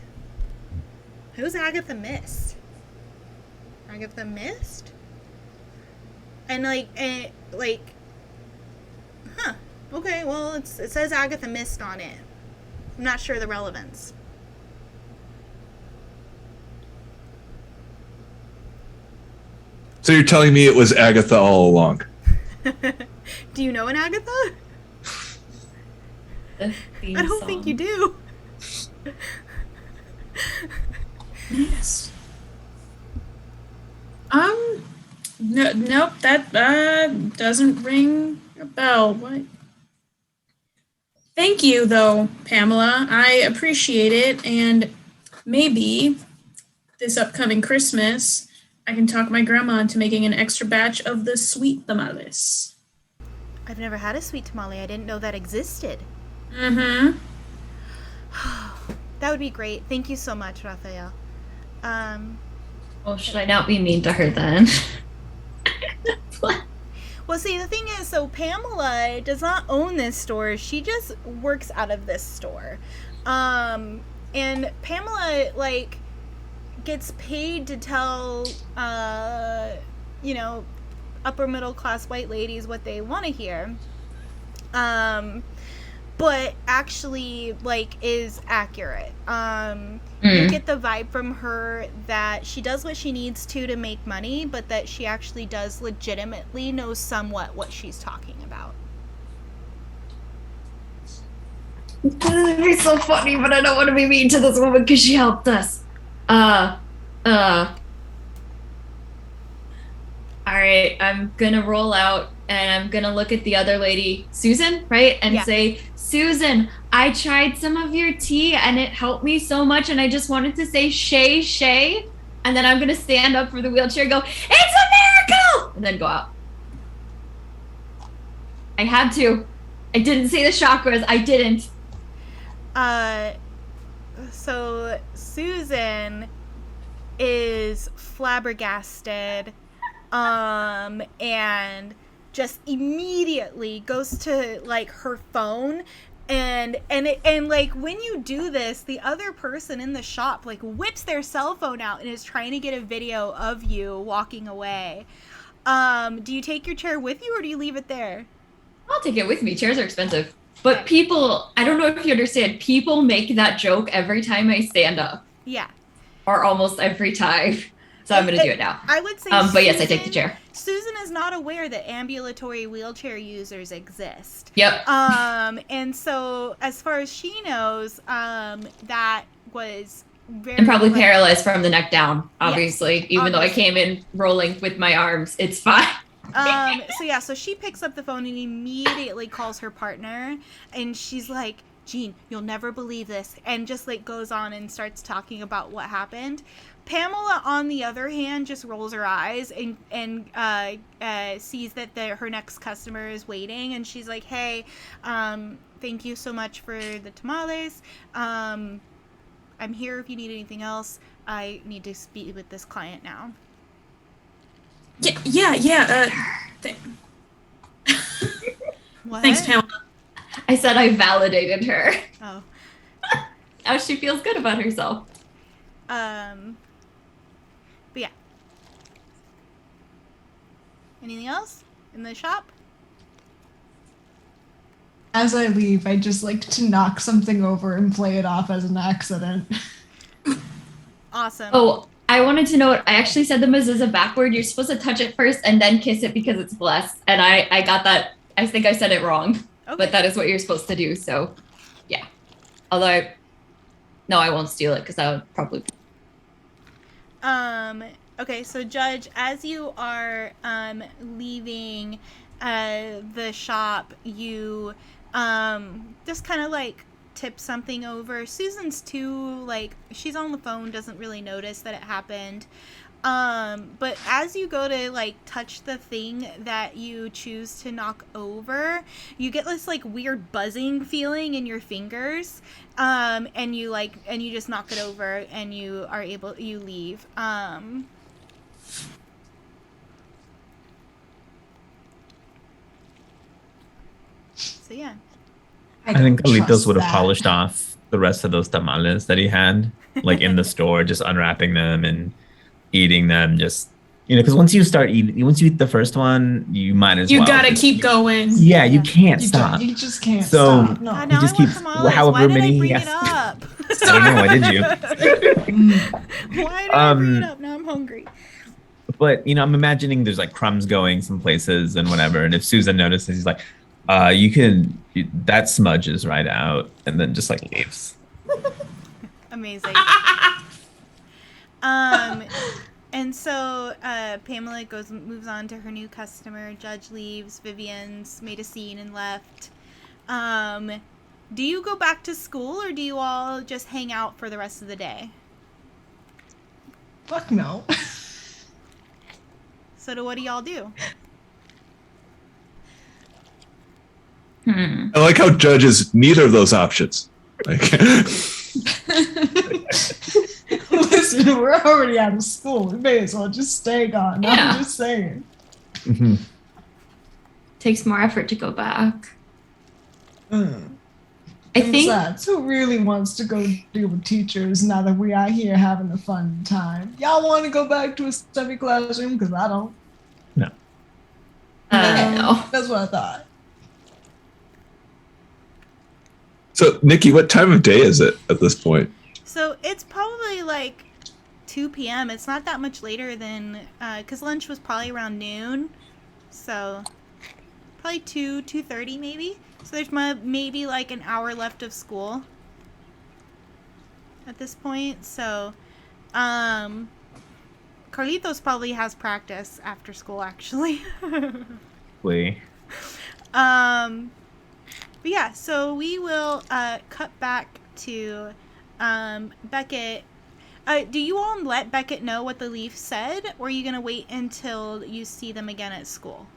Who's Agatha Mist? Agatha Mist? And okay, well, it says Agatha Mist on it. I'm not sure the relevance. So you're telling me it was Agatha all along? Do you know an Agatha? The theme I don't think you do. Yes. No, nope, that doesn't ring a bell. What? Thank you, though, Pamela. I appreciate it, and maybe this upcoming Christmas, I can talk my grandma into making an extra batch of the sweet tamales. I've never had a sweet tamale. I didn't know that existed. Mm-hmm. That would be great. Thank you so much, Raphael. Oh, should I not be mean to her then? Well, see, the thing is, so Pamela does not own this store. She just works out of this store. And Pamela, gets paid to tell, upper middle class white ladies what they want to hear. But actually, is accurate. You get the vibe from her that she does what she needs to make money, but that she actually does legitimately know somewhat what she's talking about. This would be so funny, but I don't want to be mean to this woman because she helped us. All right, I'm gonna roll out and I'm gonna look at the other lady, Susan, right? And say, "Susan, I tried some of your tea and it helped me so much, and I just wanted to say Shay. And then I'm gonna stand up for the wheelchair and go, "It's a miracle!" And then go out. I had to. I didn't say the chakras. I didn't. So Susan is flabbergasted, and just immediately goes to her phone, and when you do this, the other person in the shop whips their cell phone out and is trying to get a video of you walking away. Do you take your chair with you or do you leave it there? I'll take it with me. Chairs are expensive. But people, I don't know if you understand, people make that joke every time I stand up. Yeah. Or almost every time. So I'm going to do it now. I would say but yes, I take the chair. Susan is not aware that ambulatory wheelchair users exist. Yep. And so as far as she knows, that was very... And probably paralyzed from the neck down, obviously. Yes, even though I came in rolling with my arms. It's fine. So she picks up the phone and immediately calls her partner, and she's like, "Jean, you'll never believe this," and just goes on and starts talking about what happened. Pamela, on the other hand, just rolls her eyes and sees that her next customer is waiting, and she's like, "Hey, thank you so much for the tamales. I'm here if you need anything else. I need to speak with this client now. Yeah. What? Thanks, Pamela. I said I validated her. Oh. Now she feels good about herself. But yeah. Anything else in the shop? As I leave, I just like to knock something over and play it off as an accident. Awesome. Oh, I wanted to note, I actually said the mezuzah backward. You're supposed to touch it first and then kiss it because it's blessed. And I got that. I think I said it wrong, Okay. but that is what you're supposed to do. So, yeah. Although, no, I won't steal it because that would probably. Okay, so Judge, as you are leaving the shop, you just kind of like tip something over. Susan's too, like, she's on the phone, doesn't really notice that it happened. But as you go to like touch the thing that you choose to knock over, you get this like weird buzzing feeling in your fingers. And you just knock it over and you leave. So yeah. I think don't Carlitos trust would have that. polished off the rest of those tamales that he had, like in the store, just unwrapping them and eating them. Just because once you eat the first one, you might as You well. gotta keep going. Yeah, you can't You stop. You just can't So- stop. No. God, now just I want keeps- tamales. however Why did many I he bring has it to- up? I don't know. Why did you? Why did I bring it up? Now I'm hungry. But I'm imagining there's like crumbs going some places and whatever. And if Susan notices, he's like, that smudges right out, and then just like leaves. Amazing. And so Pamela moves on to her new customer. Judge leaves. Vivian's made a scene and left. Do you go back to school or do you all just hang out for the rest of the day? Fuck no. So what do y'all do? I like how Judge is neither of those options. Like, Listen, we're already out of school. We may as well just stay gone. Yeah. I'm just saying. Takes more effort to go back. Mm. I think. Besides, who really wants to go deal with teachers now that we are here having a fun time? Y'all want to go back to a stuffy classroom? Because I don't. No. No. That's what I thought. so, Nikki, what time of day is it at this point? So it's probably like 2 p.m. It's not that much later than, because lunch was probably around noon. So probably 2:30 maybe. So there's maybe like an hour left of school at this point. So Carlitos probably has practice after school actually. But yeah, so we will cut back to Beckett. Do you all let Beckett know what the leaf said, or are you going to wait until you see them again at school?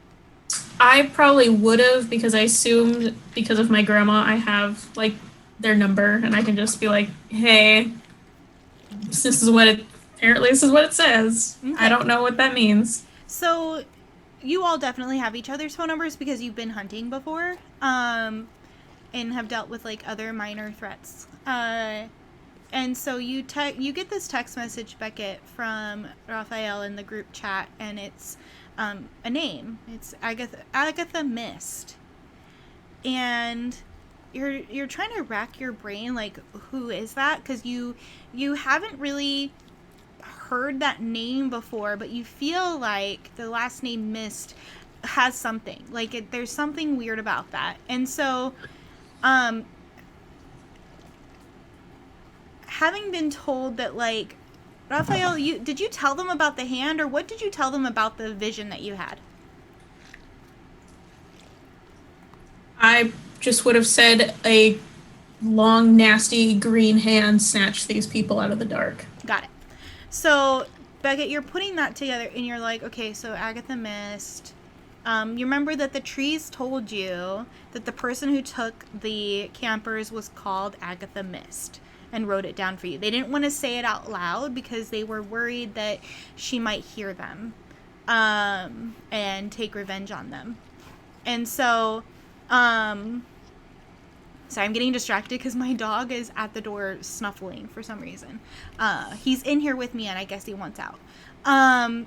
I probably would have, because I assumed because of my grandma I have like their number and I can just be like, hey, this is what it says. Okay. I don't know what that means. So you all definitely have each other's phone numbers because you've been hunting before and have dealt with like other minor threats. And so you get this text message, Beckett, from Raphael in the group chat, and it's a name. It's Agatha Mist. And you're trying to rack your brain, like, who is that? Because you haven't really heard that name before, but you feel like the last name Mist has something. Like, there's something weird about that. And so, having been told that, like, Raphael, did you tell them about the hand, or what did you tell them about the vision that you had? I just would have said a long, nasty green hand snatched these people out of the dark. Got it. So, Beckett, you're putting that together, and you're like, okay, so Agatha Mist. You remember that the trees told you that the person who took the campers was called Agatha Mist. and wrote it down for you. They didn't want to say it out loud because they were worried that she might hear them and take revenge on them. And so, sorry, I'm getting distracted because my dog is at the door snuffling for some reason. He's in here with me and I guess he wants out.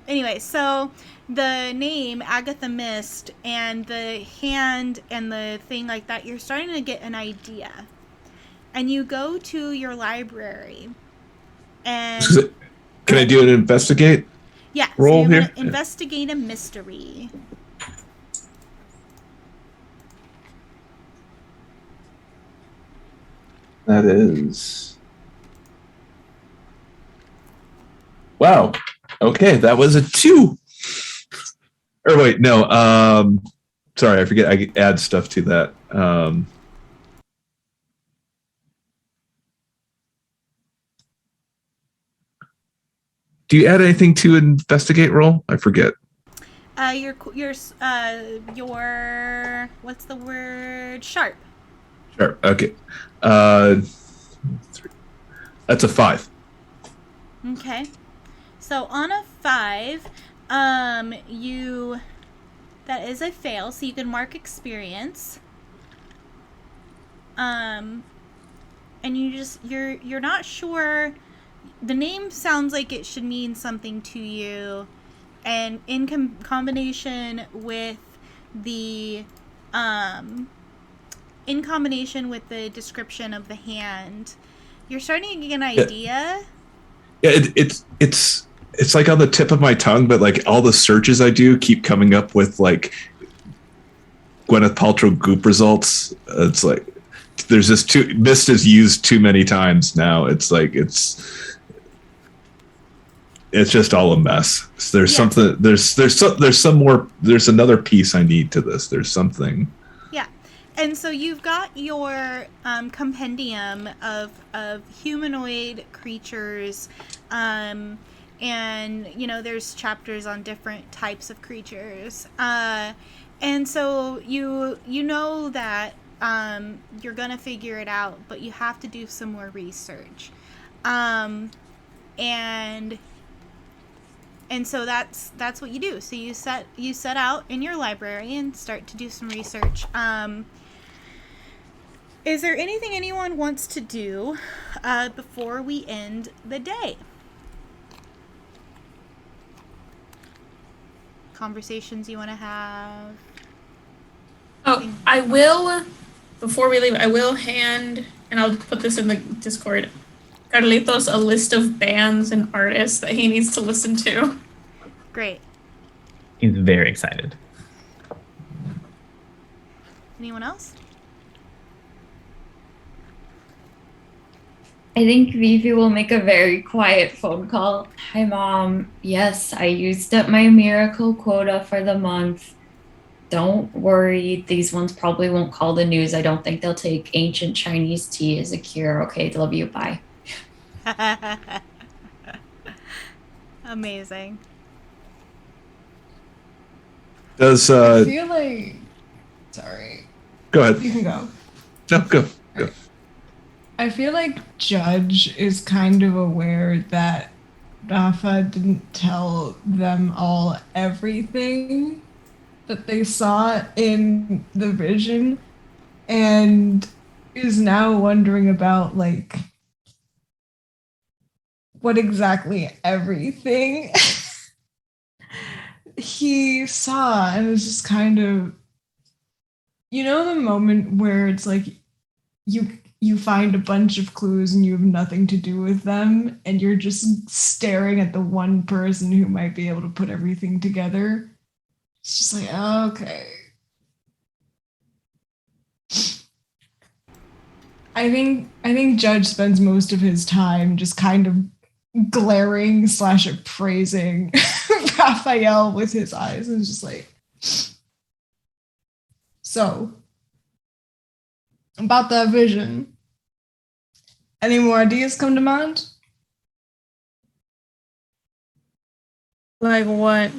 Anyway, so the name Agatha Mist and the hand and the thing like that, you're starting to get an idea. And you go to your library and Can I do an investigate? yeah, roll so you're here? gonna investigate a mystery. That is. Wow. Okay, that was a 2. Or wait, no. Sorry, I forget. I add stuff to that. Do you add anything to investigate roll? I forget. Your what's the word? Sharp. Sure. Okay. 3. That's a 5. Okay. So on a 5, that is a fail, so you can mark experience. And you're not sure. The name sounds like it should mean something to you, and in combination with the description of the hand, you're starting to get an idea. Yeah, it's like on the tip of my tongue, but like all the searches I do keep coming up with like Gwyneth Paltrow goop results. It's like there's this Mist is used too many times now. It's like it's just all a mess. So there's something. There's some more. There's another piece I need to this. There's something. Yeah, and so you've got your compendium of humanoid creatures, and there's chapters on different types of creatures, and so you know that you're gonna figure it out, but you have to do some more research, and so that's what you do. So you set out in your library and start to do some research. Is there anything anyone wants to do before we end the day? Conversations you want to have? Oh, I will, before we leave, I will hand, and I'll put this in the Discord, Carlitos a list of bands and artists that he needs to listen to. Great. He's very excited. Anyone else? I think Vivi will make a very quiet phone call. Hi, Mom. Yes, I used up my miracle quota for the month. Don't worry. These ones probably won't call the news. I don't think they'll take ancient Chinese tea as a cure. Okay, love you. Bye. Amazing. Does I feel like. Sorry. go ahead. You can go. No, go. I feel like Judge is kind of aware that Rafa didn't tell them all everything that they saw in the vision, and is now wondering about like what exactly everything he saw, and it's just kind of, the moment where it's like you find a bunch of clues and you have nothing to do with them, and you're just staring at the one person who might be able to put everything together. It's just like, okay. I think Judge spends most of his time just kind of glaring / appraising Raphael with his eyes, and just like, so about that vision. Any more ideas come to mind? Like what?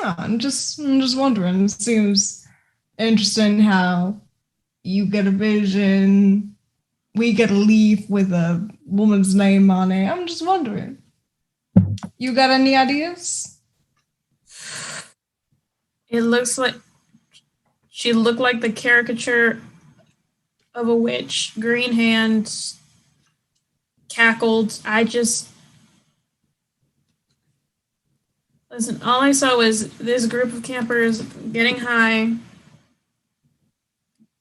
No, I'm just wondering. It seems interesting how you get a vision, we get a leaf with a woman's name on it. I'm just wondering. You got any ideas? It looks like she looked like the caricature of a witch. Green hands, cackled. Listen, all I saw was this group of campers getting high,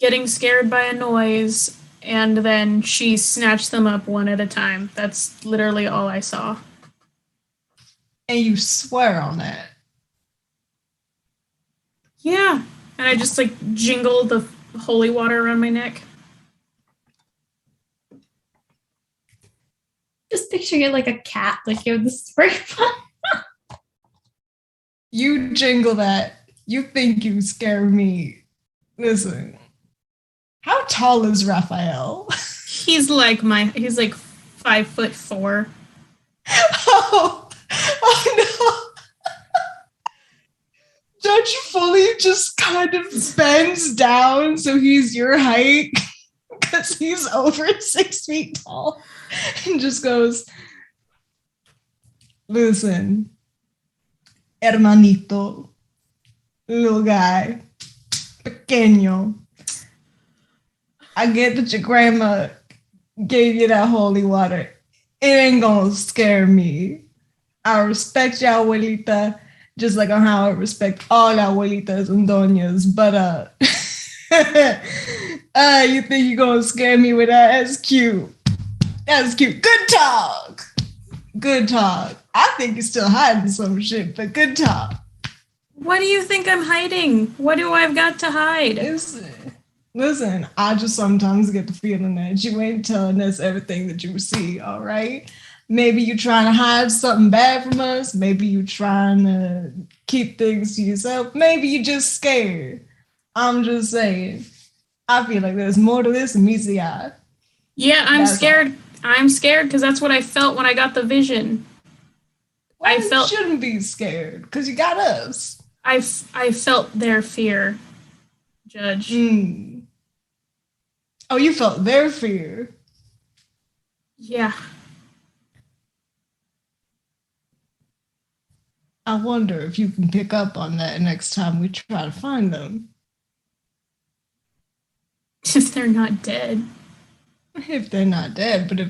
getting scared by a noise, and then she snatched them up one at a time. That's literally all I saw. And you swear on that. Yeah. And I just like jingled the holy water around my neck. Just picturing it like a cat, like you have the spray bottle. You jingle that. You think you scare me. Listen. How tall is Raphael? He's like 5'4". Oh no. Judge fully just kind of bends down so he's your height because he's over 6 feet tall and just goes, listen, hermanito, little guy, pequeño, I get that your grandma gave you that holy water. It ain't gonna scare me. I respect your abuelita just like on how I respect all abuelitas and doñas, but you think you're gonna scare me with that? That's cute. That's cute. Good talk. Good talk. I think you're still hiding some shit, but good talk. What do you think I'm hiding? What do I've got to hide? Listen, I just sometimes get the feeling that you ain't telling us everything that you see, all right? Maybe you're trying to hide something bad from us. Maybe you're trying to keep things to yourself. Maybe you're just scared. I'm just saying. I feel like there's more to this than meets the eye. Yeah, I'm scared. I'm scared because that's what I felt when I got the vision. Well, you shouldn't be scared because you got us. I felt their fear, Judge. Oh, you felt their fear? Yeah. I wonder if you can pick up on that next time we try to find them. If they're not dead. If they're not dead, but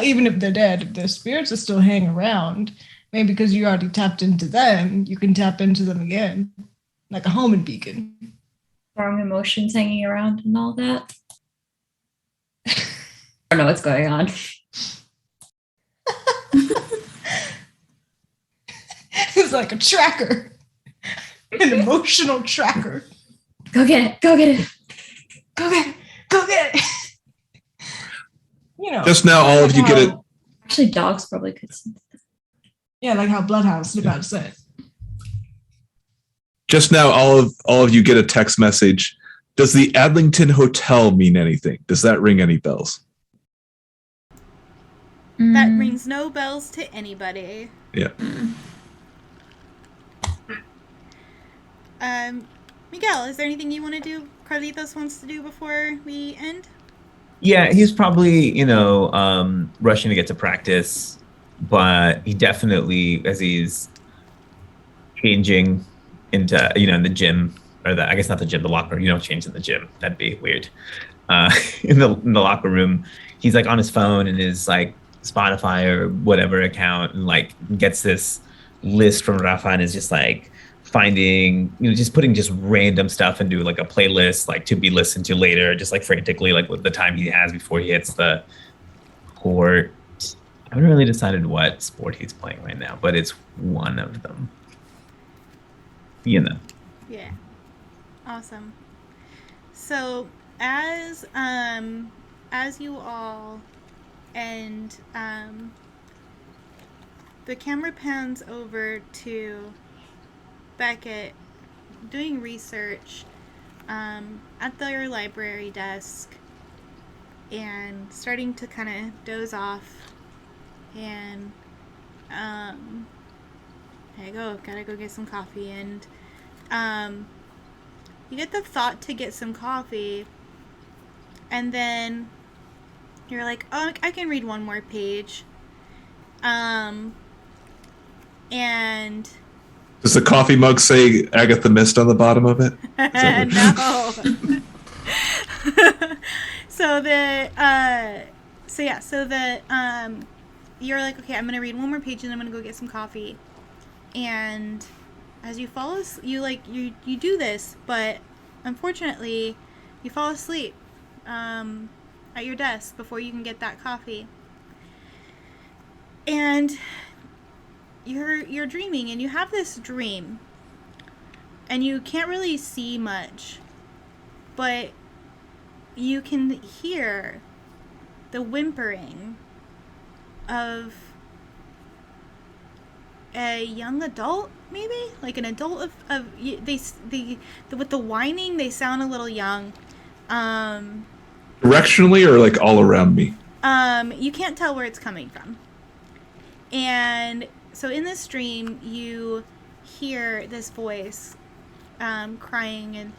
even if they're dead, if their spirits are still hanging around, maybe because you already tapped into them, you can tap into them again, like a homing beacon. Strong emotions hanging around and all that. I don't know what's going on. It's like a tracker, an emotional tracker. Go get it. Go get it. Go get it. Go get it. You know. Just now, all of you get it. Actually, dogs probably could sense that. Yeah, like how Bloodhouse is about to say. Just now, all of you get a text message. Does the Adlington Hotel mean anything? Does that ring any bells? That rings no bells to anybody. Yeah. Miguel, is there anything you want to do? Carlitos wants to do before we end? Yeah, he's probably, rushing to get to practice, but he definitely, as he's changing into, in the gym, I guess not the gym, the locker, you don't change in the gym. That'd be weird. In the locker room, he's like on his phone and his like Spotify or whatever account and like gets this list from Rafa and is just like finding, just putting just random stuff into like a playlist, like to be listened to later, just like frantically, like with the time he has before he hits the court. I haven't really decided what sport he's playing right now, but it's one of them. Yeah. Awesome. So as you all and the camera pans over to Beckett doing research at their library desk and starting to kind of doze off and there you go, gotta go get some coffee. And you get the thought to get some coffee, and then You're like, oh, I can read one more page. And Does the coffee mug say Agatha Mist on the bottom of it? no. You're like, okay, I'm gonna read one more page and I'm gonna go get some coffee. And as you fall asleep, you do this, but unfortunately, you fall asleep at your desk before you can get that coffee. And you're dreaming, and you have this dream, and you can't really see much, but you can hear the whimpering of a young adult, maybe like an adult with the whining, they sound a little young. Directionally or like all around me? You can't tell where it's coming from. And so in this dream, you hear this voice crying, and,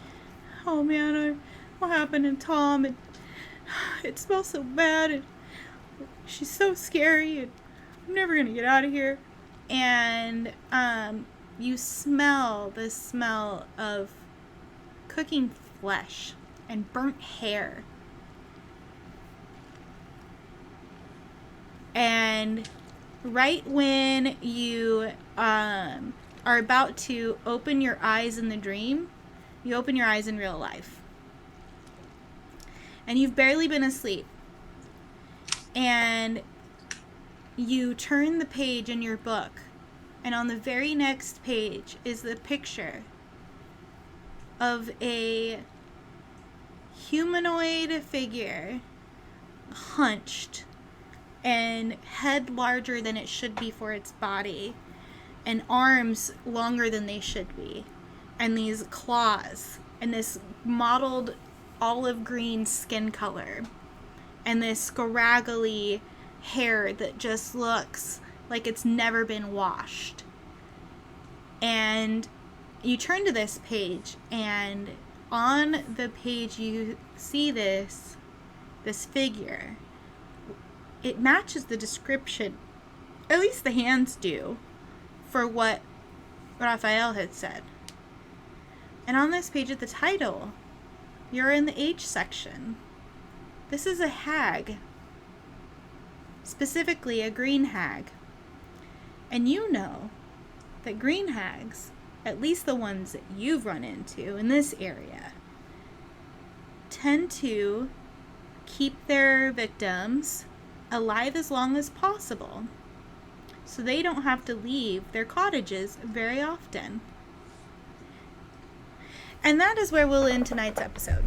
oh man, what happened to Tom? And it smells so bad, and she's so scary, and I'm never gonna get out of here. And you smell the smell of cooking flesh and burnt hair. And right when you are about to open your eyes in the dream, you open your eyes in real life. And you've barely been asleep. And you turn the page in your book, and on the very next page is the picture of a humanoid figure, hunched, and head larger than it should be for its body, and arms longer than they should be, and these claws, and this mottled olive green skin color, and this scraggly hair that just looks like it's never been washed. And you turn to this page, and on the page you see this figure. It matches the description, at least the hands do, for what Raphael had said. And on this page at the title, you're in the age section. This is a hag. Specifically a green hag. And you know that green hags, at least the ones that you've run into in this area, tend to keep their victims alive as long as possible, so they don't have to leave their cottages very often. And that is where we'll end tonight's episode.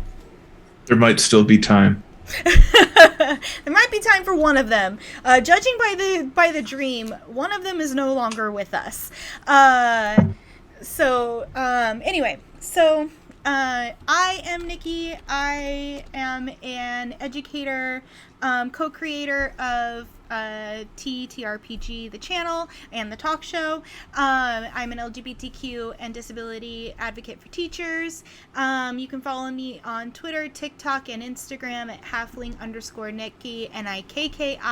There might still be time. There might be time for one of them. Judging by the dream, one of them is no longer with us. Anyway, I am Nikki. I am an educator, co-creator of TTRPG, the channel, and the talk show. I'm an LGBTQ and disability advocate for teachers. You can follow me on Twitter, TikTok, and Instagram at halfling_Nikki, NIKKI.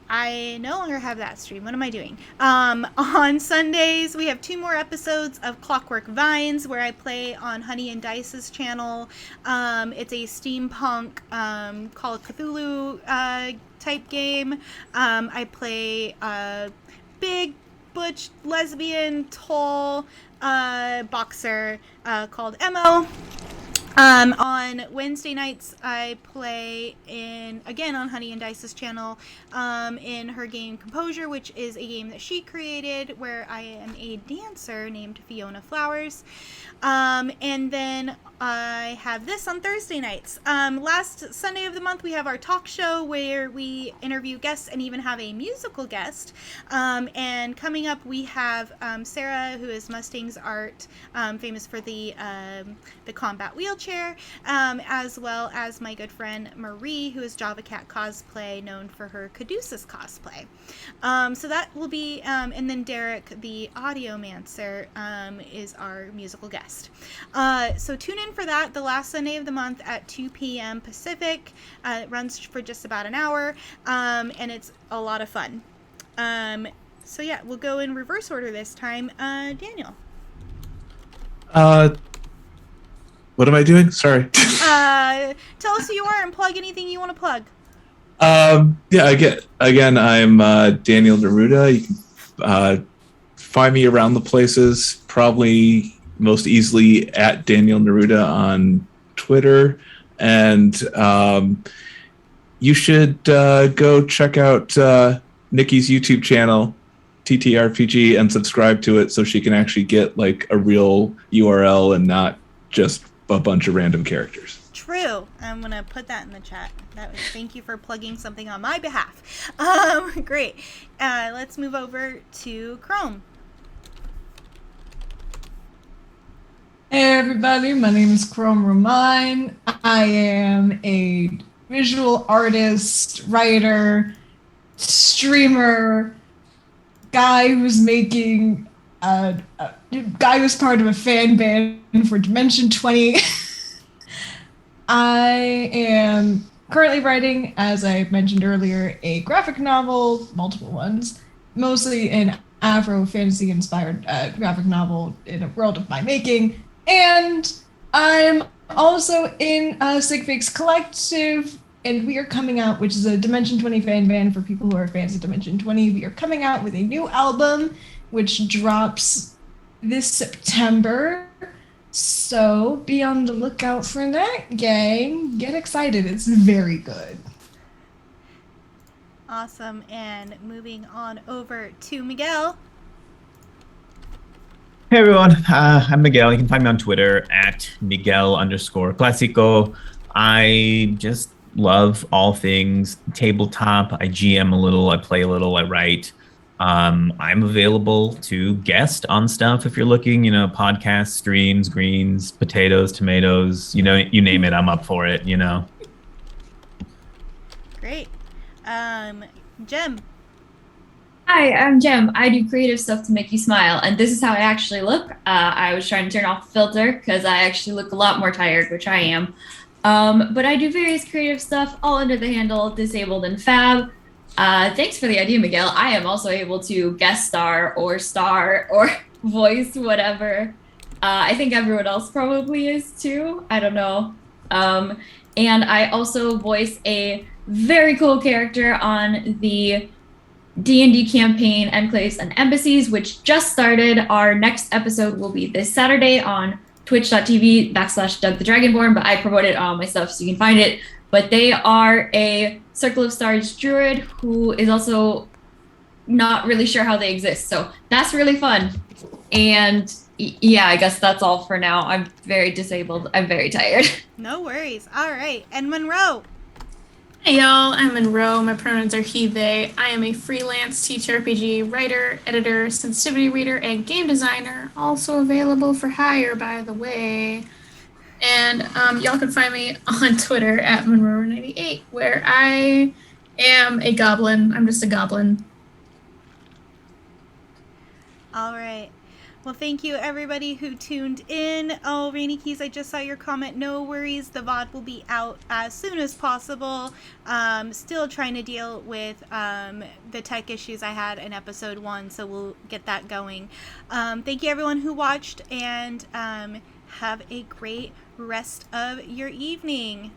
I no longer have that stream. What am I doing? On Sundays, we have 2 more episodes of Clockwork Vines, where I play on Honey and Dice's channel. It's a steampunk Call of Cthulhu type game. I play a big, butch, lesbian, tall boxer called Emo. On Wednesday nights, I play again on Honey and Dice's channel, in her game Composure, which is a game that she created, where I am a dancer named Fiona Flowers. And then I have this on Thursday nights. Last Sunday of the month, we have our talk show, where we interview guests and even have a musical guest. And coming up, we have Sarah, who is Mustang's Art, famous for the combat wheelchair, as well as my good friend Marie, who is Java Cat Cosplay, known for her Caduceus cosplay. So that will be, and then Derek, the Audiomancer, is our musical guest. So tune in in for that the last Sunday of the month at 2 p.m. Pacific. It runs for just about an hour, and it's a lot of fun. So yeah, we'll go in reverse order this time. Daniel. What am I doing? Sorry. Tell us who you are and plug anything you want to plug. Again, I'm Daniel Neruda. You can find me around the places, probably most easily at Daniel Neruda on Twitter. And you should go check out Nikki's YouTube channel, TTRPG, and subscribe to it so she can actually get like a real URL and not just a bunch of random characters. True. I'm gonna put that in the chat. Thank you for plugging something on my behalf. Great. Let's move over to Chrome. Hey everybody, my name is Chrome Romine. I am a visual artist, writer, streamer, guy who's making guy who's part of a fan band for Dimension 20. I am currently writing, as I mentioned earlier, a graphic novel, multiple ones, mostly an Afro fantasy inspired graphic novel in a world of my making. And I'm also in Sigfigs Collective, and we are coming out, which is a Dimension 20 fan band for people who are fans of Dimension 20. We are coming out with a new album, which drops this September. So be on the lookout for that, gang. Get excited. It's very good. Awesome. And moving on over to Miguel. Hey everyone, I'm Miguel. You can find me on Twitter at Miguel_Clasico. I just love all things tabletop. I GM a little, I play a little, I write. I'm available to guest on stuff if you're looking, podcasts, streams, greens, potatoes, tomatoes, you name it, I'm up for it, Great. Jem. Hi, I'm Jem. I do creative stuff to make you smile, and this is how I actually look. I was trying to turn off the filter because I actually look a lot more tired, which I am. But I do various creative stuff all under the handle Disabled and Fab. Thanks for the idea, Miguel. I am also able to guest star or voice whatever. I think everyone else probably is too. I don't know. And I also voice a very cool character on the D&D campaign Enclaves and Embassies, which just started. Our next episode will be this Saturday on twitch.tv/Doug the Dragonborn, but I promote it on my stuff so you can find it. But they are a Circle of Stars druid who is also not really sure how they exist. So that's really fun. And yeah, I guess that's all for now. I'm very disabled. I'm very tired. No worries. All right. And Monroe. Hey y'all, I'm Monroe. My pronouns are he, they. I am a freelance TTRPG writer, editor, sensitivity reader, and game designer. Also available for hire, by the way. And y'all can find me on Twitter at Monroe98, where I am a goblin. I'm just a goblin. All right. Well, thank you, everybody who tuned in. Oh, Rainy Keys, I just saw your comment. No worries. The VOD will be out as soon as possible. Still trying to deal with the tech issues I had in episode 1, so we'll get that going. Thank you, everyone who watched, and have a great rest of your evening.